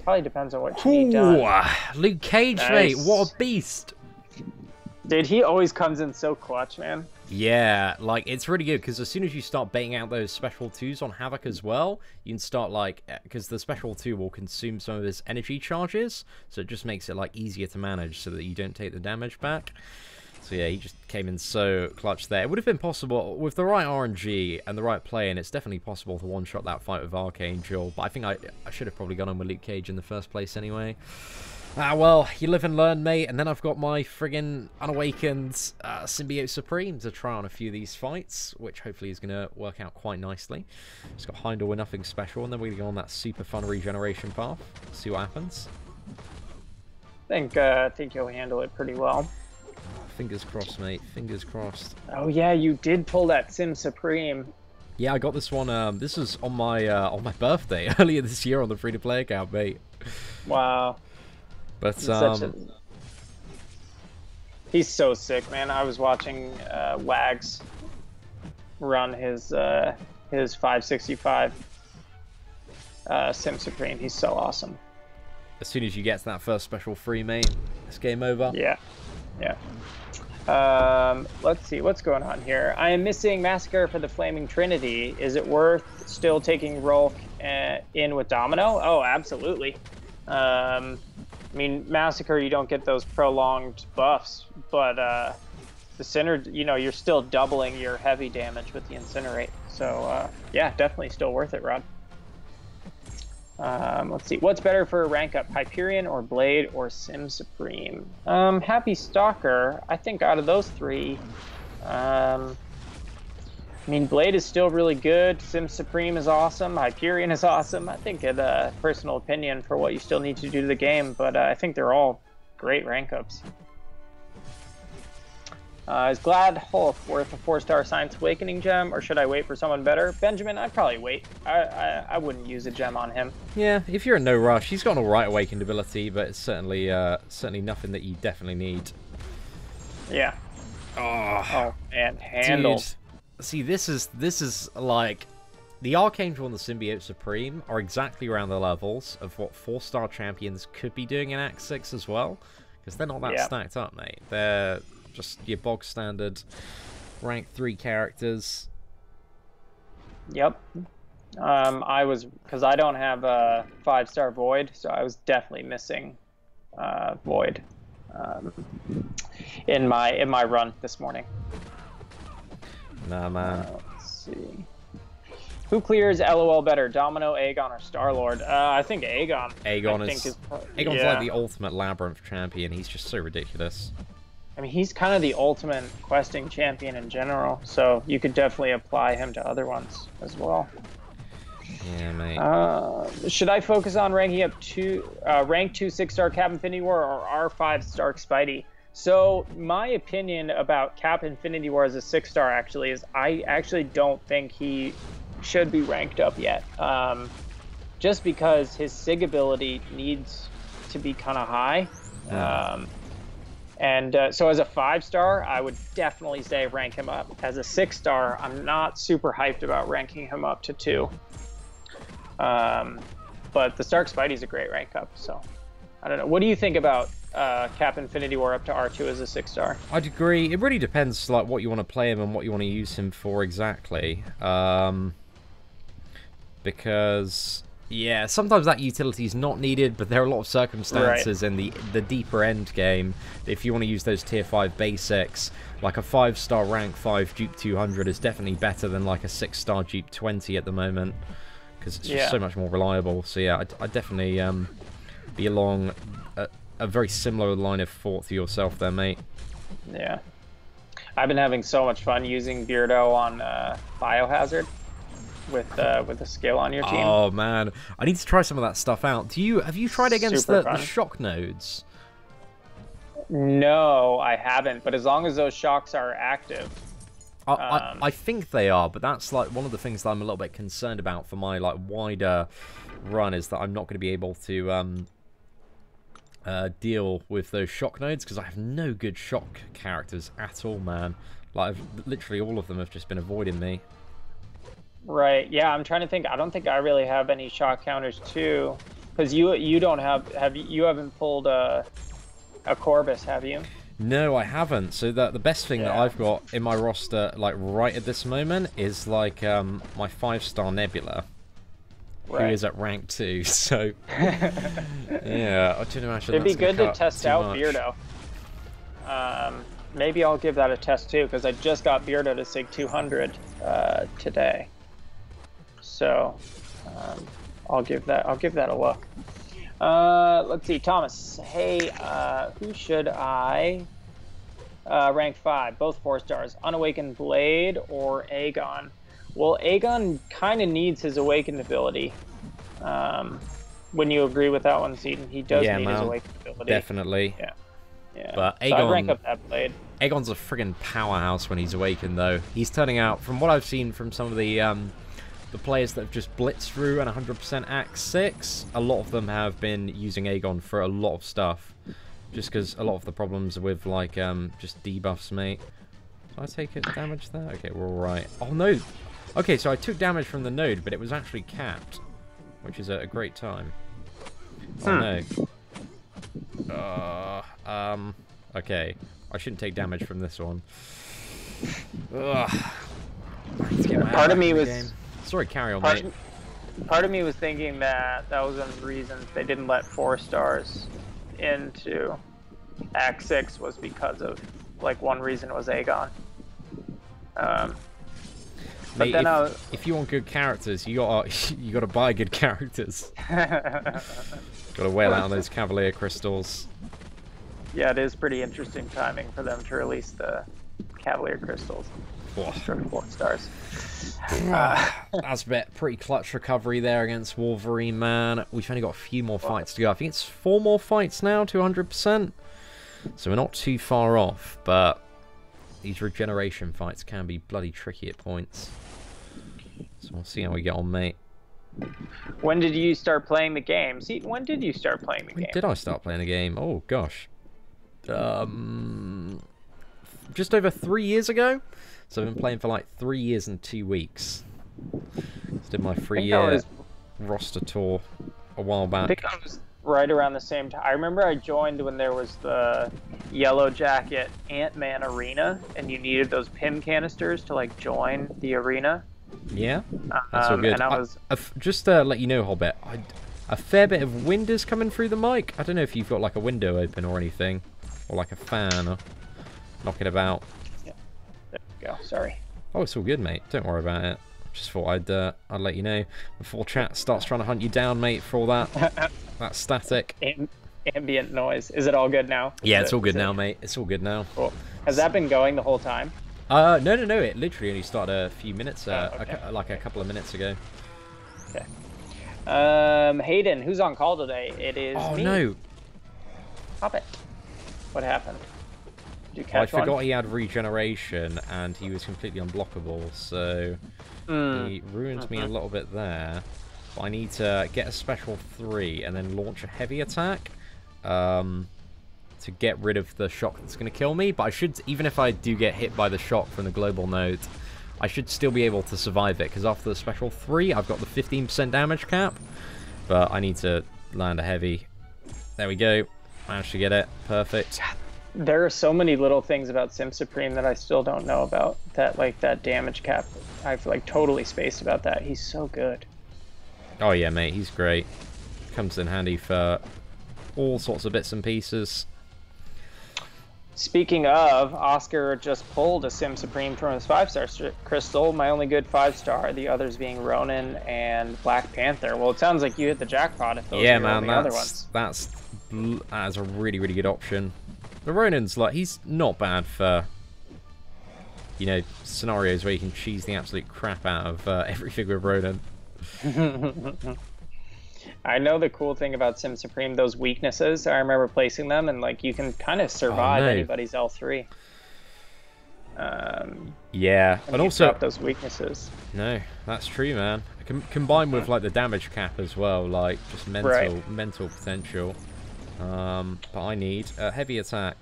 Probably depends on what you need done. Luke Cage, mate, what a beast! Dude, he always comes in so clutch, man. Yeah, like, it's really good, because as soon as you start baiting out those special 2s on Havoc as well, you can start, like, because the special 2 will consume some of his energy charges, so it just makes it, like, easier to manage so that you don't take the damage back. So yeah, he just came in so clutch there. It would have been possible, with the right RNG and the right play, and it's definitely possible to one-shot that fight with Archangel, but I think I should have probably gone on with Luke Cage in the first place anyway. Ah, well, you live and learn, mate, and then I've got my friggin' unawakened Symbiote Supreme to try on a few of these fights, which hopefully is going to work out quite nicely. Just got Heimdall with nothing special, and then we're going to go on that super fun regeneration path, see what happens. I think you'll handle it pretty well. Fingers crossed, mate, fingers crossed. Oh yeah, you did pull that Sim Supreme. Yeah, I got this one. This was on my birthday earlier this year on the free-to-play account, mate. Wow. But he's so sick, man. I was watching Wags run his 565 Sim Supreme. He's so awesome. As soon as you get to that first special free, mate, it's game over. Yeah. Let's see what's going on here. I am missing Massacre for the Flaming Trinity. Is it worth still taking Rolk in with Domino? Oh, absolutely. I mean, Massacre, you don't get those prolonged buffs, but the you're still doubling your heavy damage with the Incinerate. So yeah, definitely still worth it, Rod. Let's see. What's better for a rank up, Hyperion or Blade or Sim Supreme? Happy Stalker. I think out of those three, I mean, Blade is still really good. Sim Supreme is awesome. Hyperion is awesome. I think it's a personal opinion for what you still need to do to the game, but I think they're all great rank ups. Is Glad Hulk worth a 4-star Science Awakening gem, or should I wait for someone better? Benjamin, I'd probably wait. I wouldn't use a gem on him. Yeah, if you're in no rush, he's got an alright awakened ability, but it's certainly nothing that you definitely need. Yeah. Oh, and handle. Dude, see, this is like the Archangel and the Symbiote Supreme are exactly around the levels of what 4-star champions could be doing in Act 6 as well, because they're not that stacked up, mate. They're just your bog standard rank 3 characters. Yep. Because I don't have a 5-star Void, so I was definitely missing Void in my run this morning. Nah, man. Let's see. Who clears LOL better, Domino, Aegon, or Star-Lord? I think Aegon. Aegon's like the ultimate Labyrinth champion. He's just so ridiculous. I mean, he's kind of the ultimate questing champion in general, so you could definitely apply him to other ones as well. Yeah, mate. Should I focus on ranking up rank 2 6-star Cap Infinity War or R5 Stark Spidey? So my opinion about Cap Infinity War as a 6-star actually is I actually don't think he should be ranked up yet. Just because his SIG ability needs to be kind of high. So as a 5-star, I would definitely say rank him up. As a 6-star, I'm not super hyped about ranking him up to 2. But the Stark Spidey's a great rank up, so I don't know. What do you think about Cap Infinity War up to R2 as a 6-star? I'd agree. It really depends like what you want to play him and what you want to use him for exactly. Because yeah, sometimes that utility is not needed, but there are a lot of circumstances in the deeper end game. If you want to use those tier 5 basics, like a 5-star rank 5 Dupe 200 is definitely better than like a 6-star Dupe 20 at the moment, because it's just so much more reliable. So yeah, I'd definitely be along a very similar line of thought to yourself there, mate. Yeah. I've been having so much fun using Beardo on Biohazard with the skill on your team. Oh man, I need to try some of that stuff out. Have you tried against the shock nodes? No, I haven't, but as long as those shocks are active. I think they are, but that's like one of the things that I'm a little bit concerned about for my like wider run, is that I'm not going to be able to deal with those shock nodes, because I have no good shock characters at all, man. Like literally all of them have just been avoiding me. Right. Yeah, I'm trying to think. I don't think I really have any shock counters too, because you don't you haven't pulled a Corvus, have you? No, I haven't. So the best thing that I've got in my roster, like right at this moment, is like my 5-star Nebula, who is at rank 2. So yeah, I don't imagine it'd be good to test out Beardo. Maybe I'll give that a test too, because I just got Beardo to SIG 200 today. So I'll give that a look. Let's see, Thomas. Hey, who should I rank 5? Both 4 stars. Unawakened Blade or Aegon? Well, Aegon kind of needs his awakened ability. Wouldn't you agree with that one, Seatin? He does need his awakened ability. Definitely. Yeah. Yeah. But So I'd rank Aegon, up that blade. Aegon's a friggin' powerhouse when he's awakened, though. He's turning out, from what I've seen from some of the players that have just blitzed through and 100% Axe 6, a lot of them have been using Aegon for a lot of stuff. Just because a lot of the problems are with, like, just debuffs, mate. Did I take it damage there? Okay, we're alright. Oh, no. Okay, so I took damage from the node, but it was actually capped. Which is a great time. Oh, no. Okay. I shouldn't take damage from this one. Ugh. Part of me was... Sorry, carry on, mate. Part of me was thinking that that was one of the reasons they didn't let 4 stars into Act 6 was because of, like, one reason was Aegon. But mate, then if you want good characters, you gotta buy good characters. Gotta wail out on those Cavalier crystals. Yeah, it is pretty interesting timing for them to release the Cavalier crystals. Oh. For 4 stars. That's a pretty clutch recovery there against Wolverine, man. We've only got a few more fights to go. I think it's 4 more fights now to 100%. So we're not too far off, but these regeneration fights can be bloody tricky at points. So we'll see how we get on, mate. When did you start playing the game? See, when did you start playing the game? When did I start playing the game? Oh, gosh. Just over 3 years ago. So I've been playing for like 3 years and 2 weeks. Just did my 3-year roster tour a while back. I think I was right around the same time. I remember I joined when there was the Yellow Jacket Ant-Man arena, and you needed those pin canisters to like join the arena. Yeah, that's all good. And I was just to let you know, Hobbit, a fair bit of wind is coming through the mic. I don't know if you've got like a window open or anything, or like a fan or knocking about. Yeah. There we go. Sorry. Oh, it's all good, mate. Don't worry about it. Just thought I'd let you know before chat starts trying to hunt you down, mate, for all that that static. Ambient noise. Is it all good now? Yeah, it's all good now, mate. It's all good now. Cool. Has that been going the whole time? No. It literally only started a few minutes, okay. like a couple of minutes ago. Okay. Hayden, who's on call today? It is me. Oh no! Pop it. What happened? Did you catch I forgot he had regeneration and he was completely unblockable, so he ruined me a little bit there. But I need to get a special 3 and then launch a heavy attack to get rid of the shock that's going to kill me. But I should, even if I do get hit by the shock from the global node, I should still be able to survive it, because after the special 3, I've got the 15% damage cap. But I need to land a heavy. There we go. Managed to get it. Perfect. There are so many little things about Sim Supreme that I still don't know about. That, like, that damage cap. I've, like, totally spaced about that. He's so good. Oh yeah, mate. He's great. Comes in handy for all sorts of bits and pieces. Speaking of, Oscar just pulled a Sim Supreme from his 5-star crystal. My only good 5-star, the others being Ronin and Black Panther. Well, it sounds like you hit the jackpot if those are your only other ones. That's a really, really good option. The Ronin's, like, he's not bad for, you know, scenarios where you can cheese the absolute crap out of everything with Ronin. I know the cool thing about Sim Supreme, those weaknesses, I remember placing them, and like you can kind of survive anybody's L3. Yeah, and also those weaknesses. No, that's true, man. Combined with like the damage cap as well, like just mental potential. But I need a heavy attack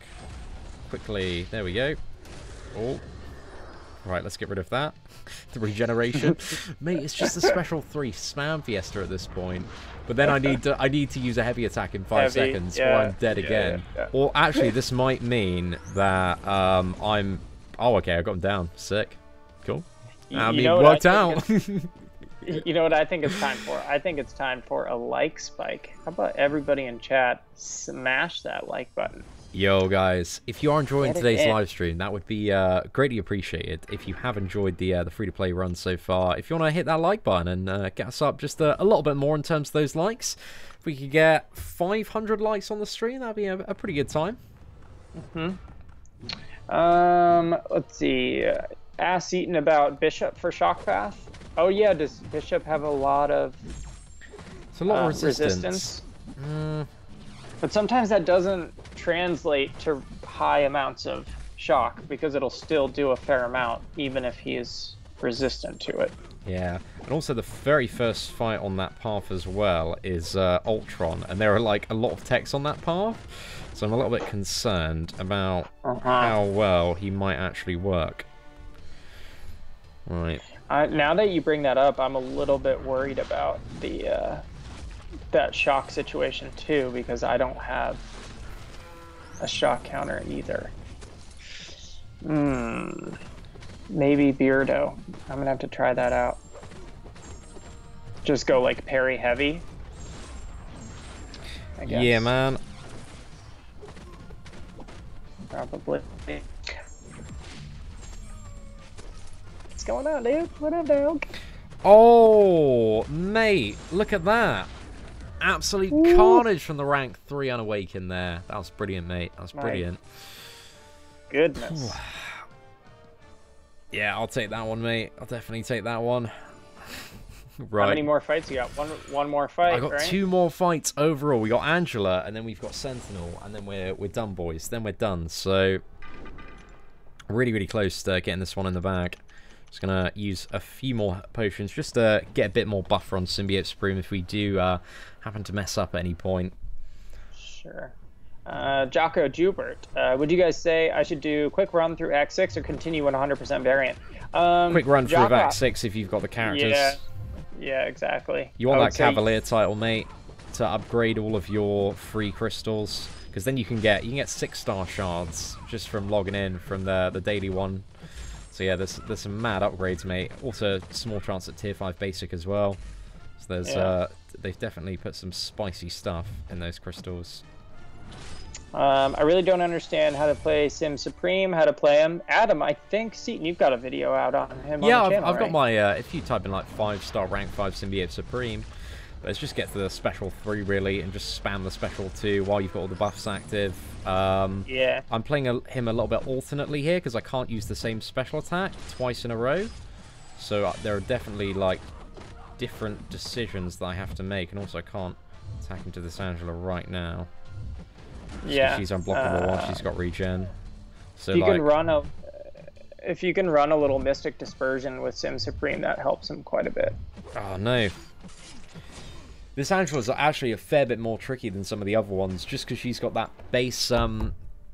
quickly. There we go. Oh, right, let's get rid of that. The regeneration, mate. It's just a special 3 spam Fiesta at this point. But then I need to use a heavy attack in 5 seconds, or I'm dead again. Yeah. Or actually, this might mean that I'm. Oh, okay, I got him down. Sick. Cool. I mean, worked out. You know what I think it's time for? I think it's time for a like spike. How about everybody in chat smash that like button? Yo, guys, if you are enjoying today's live stream, that would be greatly appreciated. If you have enjoyed the free-to-play run so far, if you want to hit that like button and get us up just a little bit more in terms of those likes, if we could get 500 likes on the stream, that'd be a pretty good time. Let's see. Ask Seatin about Bishop for Shock Path. Oh yeah, does Bishop have a lot of it's a lot of resistance? But sometimes that doesn't translate to high amounts of shock because it'll still do a fair amount even if he's resistant to it. Yeah, and also the very first fight on that path as well is Ultron, and there are like a lot of techs on that path, so I'm a little bit concerned about how well he might actually work. Right. Now that you bring that up, I'm a little bit worried about the that shock situation too, because I don't have a shock counter either. Maybe Beardo. I'm gonna have to try that out. Just go like parry heavy, I guess. Yeah, man. Probably. What's going on, dude? What up, dog? Oh, mate, look at that. Absolute carnage from the rank 3 Unawakened there. That was brilliant, mate. That was brilliant. Goodness. Yeah, I'll take that one, mate. I'll definitely take that one. Right. How many more fights you got? One more fight, I got right? 2 more fights overall. We got Angela, and then we've got Sentinel, and then we're done, boys. Then we're done. So, really, really close to getting this one in the bag. Just going to use a few more potions just to get a bit more buffer on Symbiote Supreme if we do happen to mess up at any point. Sure. Jocko Jubert, would you guys say I should do quick run through Act 6 or continue 100% variant? Quick run through Act 6 if you've got the characters. Yeah, exactly. You want that Cavalier title, mate, to upgrade all of your free crystals, because then you can get 6-star shards just from logging in from the daily one. So yeah, there's some mad upgrades, mate. Also, small chance at tier 5 basic as well. So there's they've definitely put some spicy stuff in those crystals. I really don't understand how to play Sim Supreme, how to play him. Adam, I think Seatin, you've got a video out on him. Yeah, on the channel, I've got my. If you type in like 5-star rank 5 Symbiote Supreme, let's just get to the special 3 really, and just spam the special 2 while you've got all the buffs active. Yeah. I'm playing him a little bit alternately here because I can't use the same special attack twice in a row. So there are definitely like different decisions that I have to make, and also I can't attack into this Angela right now. Yeah. She's unblockable while she's got regen. So you can run if you can run a little Mystic Dispersion with Sim Supreme, that helps him quite a bit. Oh no. This Angela's actually a fair bit more tricky than some of the other ones, just because she's got that base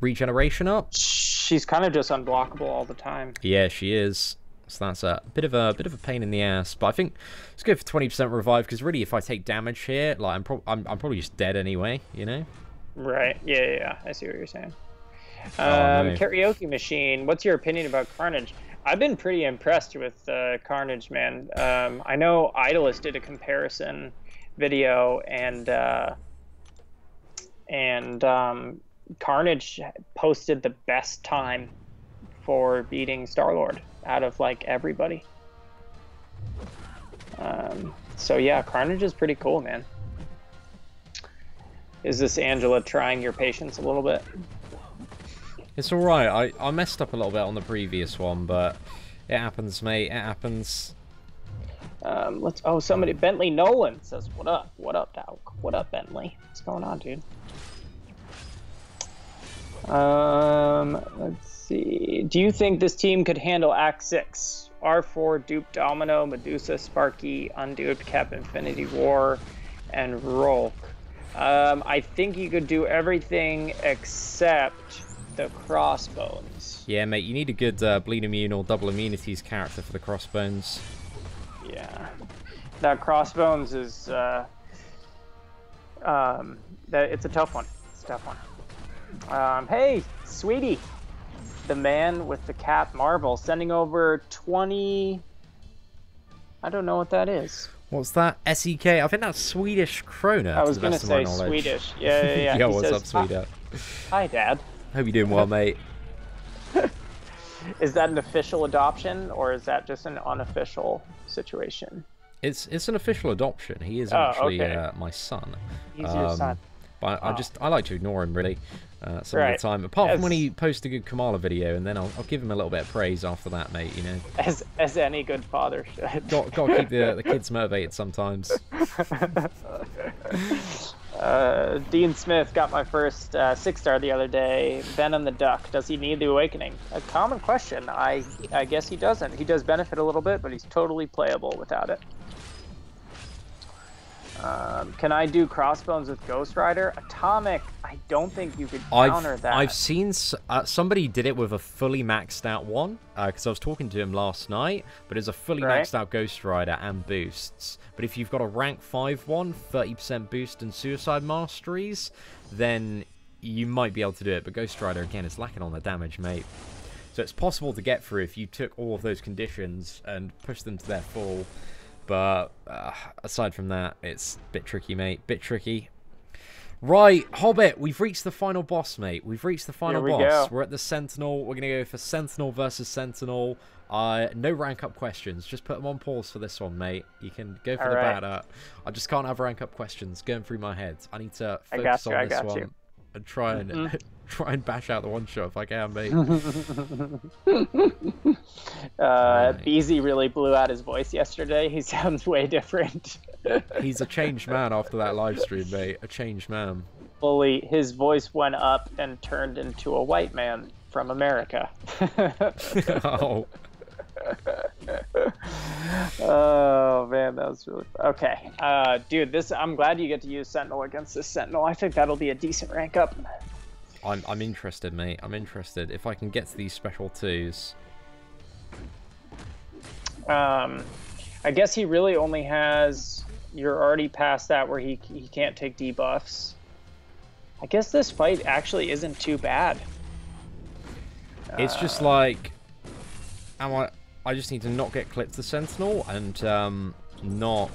regeneration up. She's kind of just unblockable all the time. Yeah, she is. So that's a bit of a pain in the ass. But I think it's good for 20% revive, because really, if I take damage here, like I'm probably just dead anyway, you know. Right. Yeah. I see what you're saying. No. Karaoke Machine, what's your opinion about Carnage? I've been pretty impressed with Carnage, man. I know Idolist did a comparison video, and Carnage posted the best time for beating Star-Lord out of like everybody. So yeah, Carnage is pretty cool, man. Is this Angela trying your patience a little bit? It's alright. I messed up a little bit on the previous one, but it happens, mate. It happens. Somebody, Bentley Nolan says, what up? What up, Dow? What up, Bentley? What's going on, dude? Let's see. Do you think this team could handle Act 6? R4, Dupe Domino, Medusa, Sparky, Unduped, Cap Infinity War, and Rolk. I think you could do everything except the Crossbones. Yeah, mate, you need a good bleed immune or double immunities character for the Crossbones. Yeah, that Crossbones is it's a tough one. It's a tough one. Hey, sweetie, the man with the cat marble sending over 20. I don't know what that is. What's that? SEK? I think that's Swedish krona. I was gonna say Swedish. Yeah. Yo, what's up, Sweden? Hi, Dad. Hope you're doing well, mate. Is that an official adoption, or is that just an unofficial situation? It's an official adoption. He is actually my son. He's your son. But I like to ignore him really some of the time. Apart from when he posts a good Kamala video, and then I'll give him a little bit of praise after that, mate. You know. As any good father should. Got to keep the kids motivated sometimes. Dean Smith got my first 6-star the other day. Venom the Duck. Does he need the Awakening? A common question. I guess he doesn't. He does benefit a little bit, but he's totally playable without it. Can I do Crossbones with Ghost Rider? Atomic, I don't think you could counter that. I've seen somebody did it with a fully maxed out one, because I was talking to him last night, but it's a fully maxed out Ghost Rider and boosts. But if you've got a rank 5 one, 30% boost and Suicide Masteries, then you might be able to do it. But Ghost Rider, again, is lacking on the damage, mate. So it's possible to get through if you took all of those conditions and pushed them to their full. But aside from that, it's a bit tricky, mate. Bit tricky. Right, Hobbit, we've reached the final boss, mate. We've reached the final boss. We're at the Sentinel. We're going to go for Sentinel versus Sentinel. No rank up questions. Just put them on pause for this one, mate. You can go for the batter. I just can't have rank up questions going through my head. I need to focus on this one and try and try and bash out the one shot if I can, mate. Beezy really blew out his voice yesterday. He sounds way different. He's a changed man after that live stream, mate. A changed man. Fully, his voice went up and turned into a white man from America. Oh. Oh man, that was really fun. Okay, dude, I'm glad you get to use Sentinel against this Sentinel. I think that'll be a decent rank up. I'm interested, mate. I'm interested. If I can get to these special 2s. I guess he really only has... You're already past that where he can't take debuffs. I guess this fight actually isn't too bad. It's just like... I just need to not get clipped to Sentinel and not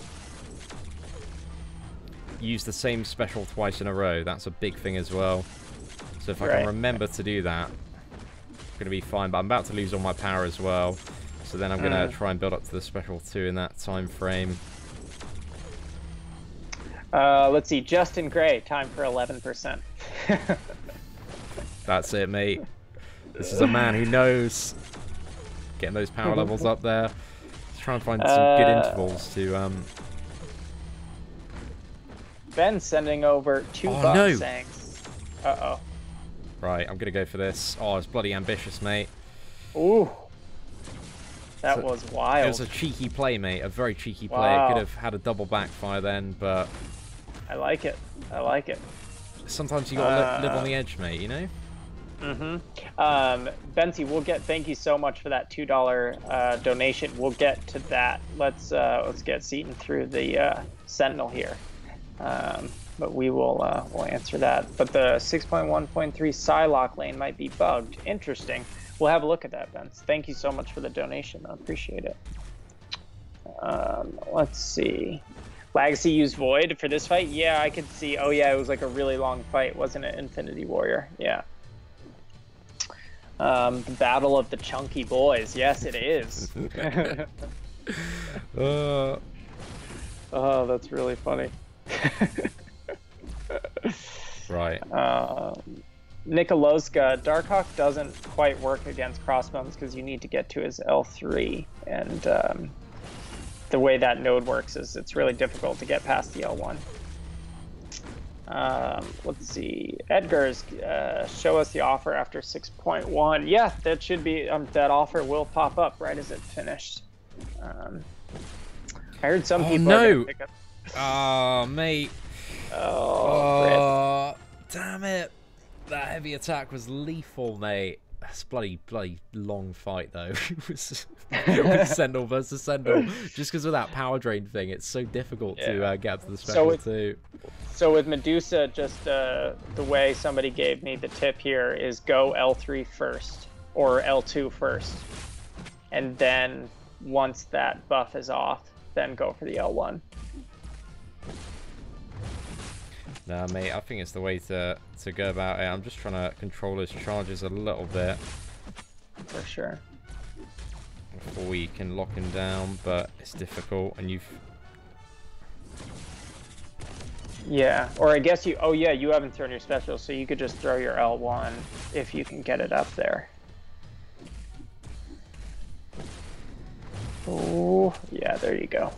use the same special twice in a row. That's a big thing as well. So if I can remember to do that, I'm going to be fine. But I'm about to lose all my power as well. So then I'm going to try and build up to the special 2 in that time frame. Let's see. Justin Gray, time for 11%. That's it, mate. This is a man who knows. Getting those power levels up there. Let's try and find some good intervals to... Ben's sending over 2 bucks saying... Uh-oh. Right, I'm going to go for this. Oh, it's bloody ambitious, mate. Ooh. That was wild. It was a cheeky play, mate. A very cheeky play. It could have had a double backfire then, but... I like it. I like it. Sometimes you got to live on the edge, mate, you know? Benzi, we'll get... Thank you so much for that $2 donation. We'll get to that. Let's get Seatin through the Sentinel here. But we will we'll answer that. But the 6.1.3 Psylocke lane might be bugged. Interesting. We'll have a look at that, Ben. Thank you so much for the donation. I appreciate it. Let's see. Legacy used Void for this fight? Yeah, I could see. Oh yeah, it was like a really long fight, wasn't it? Infinity Warrior. Yeah. The Battle of the Chunky Boys. Yes, it is. Oh, that's really funny. Right. Nikolowska, Darkhawk doesn't quite work against Crossbones because you need to get to his L3, and the way that node works is it's really difficult to get past the L1. Let's see. Edgar's show us the offer after 6.1. Yeah, that should be that offer will pop up right as it's finished. I heard some people. No. Oh, mate. Oh, damn it. That heavy attack was lethal, mate. That's bloody long fight, though. It was Sentinel versus Sentinel. Just because of that power drain thing, it's so difficult to get up to the special too. So with Medusa, just the way somebody gave me the tip here is go L3 first, or L2 first. And then once that buff is off, then go for the L1. Nah, mate, I think it's the way to go about it. I'm just trying to control his charges a little bit. For sure. Before we can lock him down, but it's difficult, and you've... Yeah, or I guess you... Oh, yeah, you haven't thrown your special, so you could just throw your L1 if you can get it up there. Oh, yeah, there you go.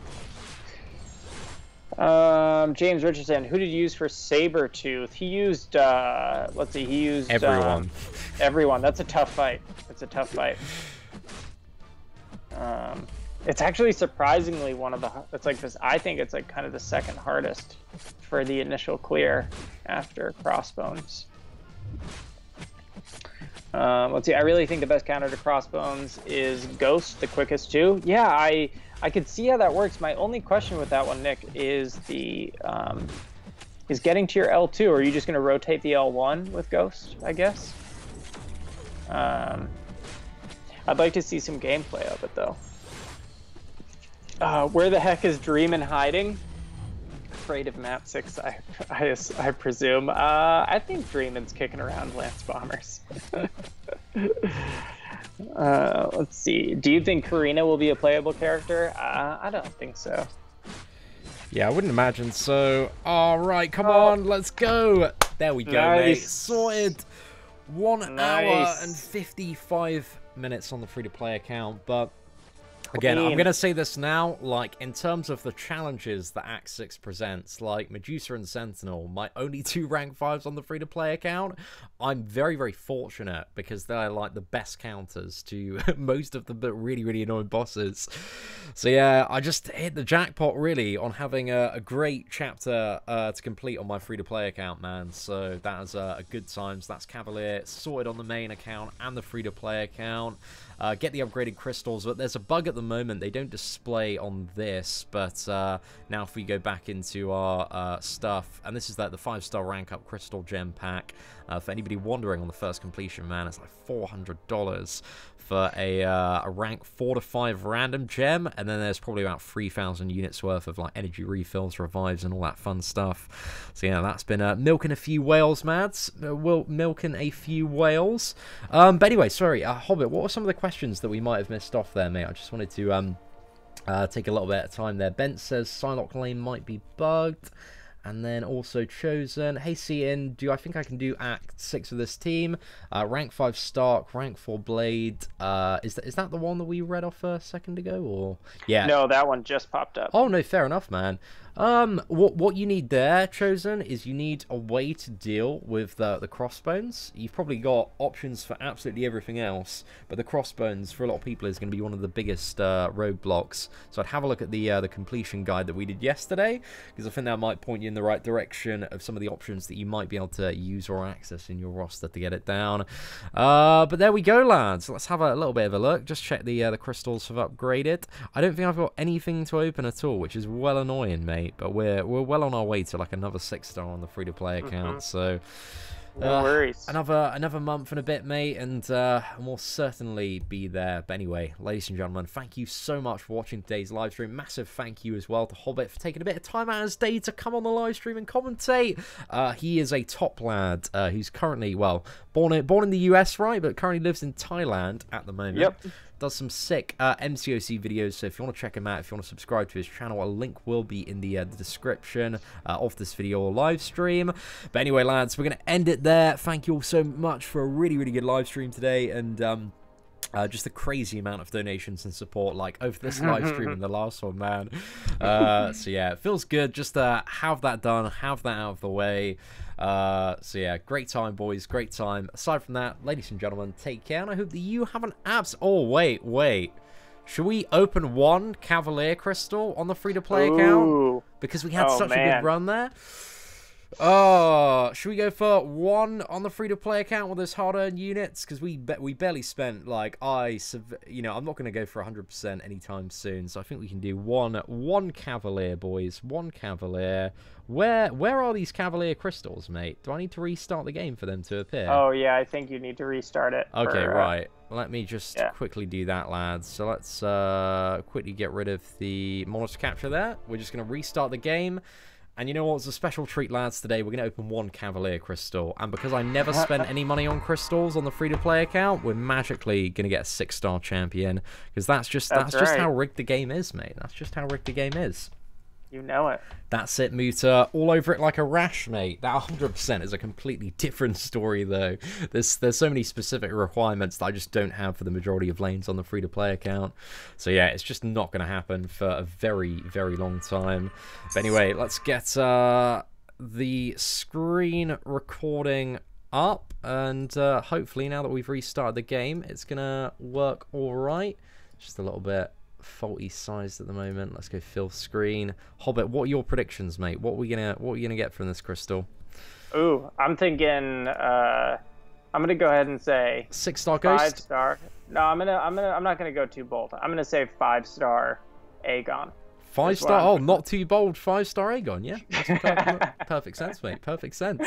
James Richardson, who did you use for Sabretooth? He used, let's see, he used... Everyone. Everyone. That's a tough fight. It's a tough fight. It's actually surprisingly one of the... It's like this... I think it's like kind of the second hardest for the initial clear after Crossbones. Let's see, I really think the best counter to Crossbones is Ghost, the quickest too. Yeah, I could see how that works. My only question with that one, Nick, is the is getting to your L2, or are you just going to rotate the L1 with Ghost, I guess? I'd like to see some gameplay of it, though. Where the heck is Dreamin' hiding? Afraid of map 6, I presume. I think Dreamin's kicking around Lance Bombers. Let's see. Do you think Karina will be a playable character? I don't think so. Yeah, I wouldn't imagine so. All right, come on, let's go. There we go, mate. Sorted. 1 hour and 55 minutes on the free-to-play account, but again, I'm going to say this now, like, in terms of the challenges that Act 6 presents, like, Medusa and Sentinel, my only 2 rank 5s on the free-to-play account, I'm very, very fortunate because they're, like, the best counters to most of the really, really annoying bosses. So, yeah, I just hit the jackpot, really, on having a great chapter to complete on my free-to-play account, man. So, that is a good times. That's Cavalier sorted on the main account and the free-to-play account. Get the upgraded crystals, but there's a bug at the moment. They don't display on this, but now if we go back into our stuff, and this is the 5-star rank up crystal gem pack. For anybody wondering on the first completion, man, it's like $400 for a rank 4 to 5 random gem, and then there's probably about 3,000 units worth of like energy refills, revives, and all that fun stuff. So yeah, that's been milking a few whales, Mads. Milking a few whales. But anyway, sorry, Hobbit, what were some of the questions that we might have missed off there, mate? I just wanted to take a little bit of time there. Bent says Psylocke Lane might be bugged. And then also Chosen. Hey, Seatin, I think I can do Act 6 of this team? Rank 5 Stark, rank 4 Blade. Is that the one that we read off a second ago? Or yeah. No, that one just popped up. Oh, no, fair enough, man. What you need there, Chosen, is you need a way to deal with the Crossbones. You've probably got options for absolutely everything else, but the Crossbones, for a lot of people, is going to be one of the biggest roadblocks. So I'd have a look at the completion guide that we did yesterday, because I think that might point you in the right direction of some of the options that you might be able to use or access in your roster to get it down. But there we go, lads. Let's have a little bit of a look. Just check the crystals have upgraded. I don't think I've got anything to open at all, which is well annoying, mate. But we're well on our way to like another 6-star on the free-to-play account. So no worries. Another month and a bit, mate, and we'll certainly be there. But anyway, ladies and gentlemen, thank you so much for watching today's live stream. Massive thank you as well to Hobbit for taking a bit of time out of his day to come on the live stream and commentate. He is a top lad who's currently, well, born in the US, right, but currently lives in Thailand at the moment. Yep. Does some sick MCOC videos, so if you want to check him out, if you want to subscribe to his channel, a link will be in the description of this video or live stream. But anyway, lads, we're going to end it there. Thank you all so much for a really, really good live stream today, and just a crazy amount of donations and support, like over this live stream and the last one, man. So yeah, it feels good just to have that done, have that out of the way. So yeah, great time, boys, great time. Aside from that, ladies and gentlemen, take care, and I hope that you have an oh, wait. Should we open 1 Cavalier crystal on the free-to-play account? Because we had such a good run there. Oh, should we go for 1 on the free-to-play account with those hard-earned units? Because we barely spent, like, I'm not going to go for 100% anytime soon, so I think we can do one Cavalier, boys. 1 Cavalier. Where are these Cavalier crystals, mate? Do I need to restart the game for them to appear? Oh, yeah, I think you need to restart it. Okay, right. Let me just quickly do that, lads. So let's quickly get rid of the monster capture there. We're just going to restart the game. And you know what? It's a special treat, lads. Today, we're going to open 1 Cavalier crystal. And because I never spent any money on crystals on the free-to-play account, we're magically going to get a 6-star champion. Because that's just how rigged the game is, mate. That's just how rigged the game is. You know it. That's it, Muta. All over it like a rash, mate. That 100% is a completely different story, though. There's so many specific requirements that I just don't have for the majority of lanes on the free-to-play account. So yeah, it's just not going to happen for a very, very long time. But anyway, let's get the screen recording up, and hopefully now that we've restarted the game, it's going to work all right. Just a little bit faulty sized at the moment. Let's go fill screen. Hobbit, what are your predictions, mate? What are we gonna get from this crystal? Ooh, I'm thinking I'm gonna go ahead and say 6-star ghost. 5-star. No, I'm not gonna go too bold. I'm gonna say 5-star Aegon. 5-star. Oh, not too bold. 5-star Aegon. Yeah, that's perfect sense, mate. Perfect sense.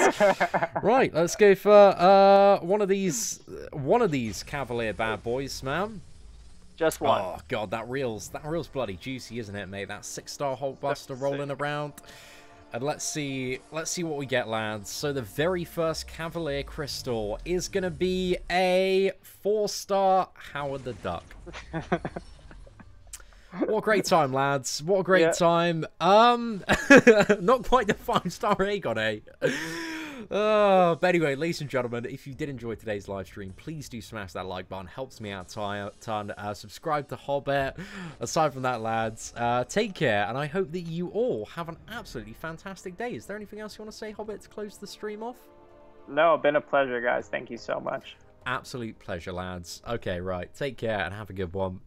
Right, let's go for one of these Cavalier bad boys, man. Just one. Oh god, that reel's bloody juicy, isn't it, mate? That 6-star Hulkbuster rolling around. And let's see what we get, lads. So the very first Cavalier crystal is gonna be a 4-star Howard the Duck. What a great time, lads. What a great time. Not quite the 5-star Aegon, eh? But anyway, ladies and gentlemen, if you did enjoy today's live stream, please do smash that like button. Helps me out a ton. Subscribe to Hobbit. Aside from that, lads, take care, and I hope that you all have an absolutely fantastic day. Is there anything else you want to say, Hobbit, to close the stream off? No, been a pleasure, guys. Thank you so much. Absolute pleasure, lads. Okay, right. Take care and have a good one.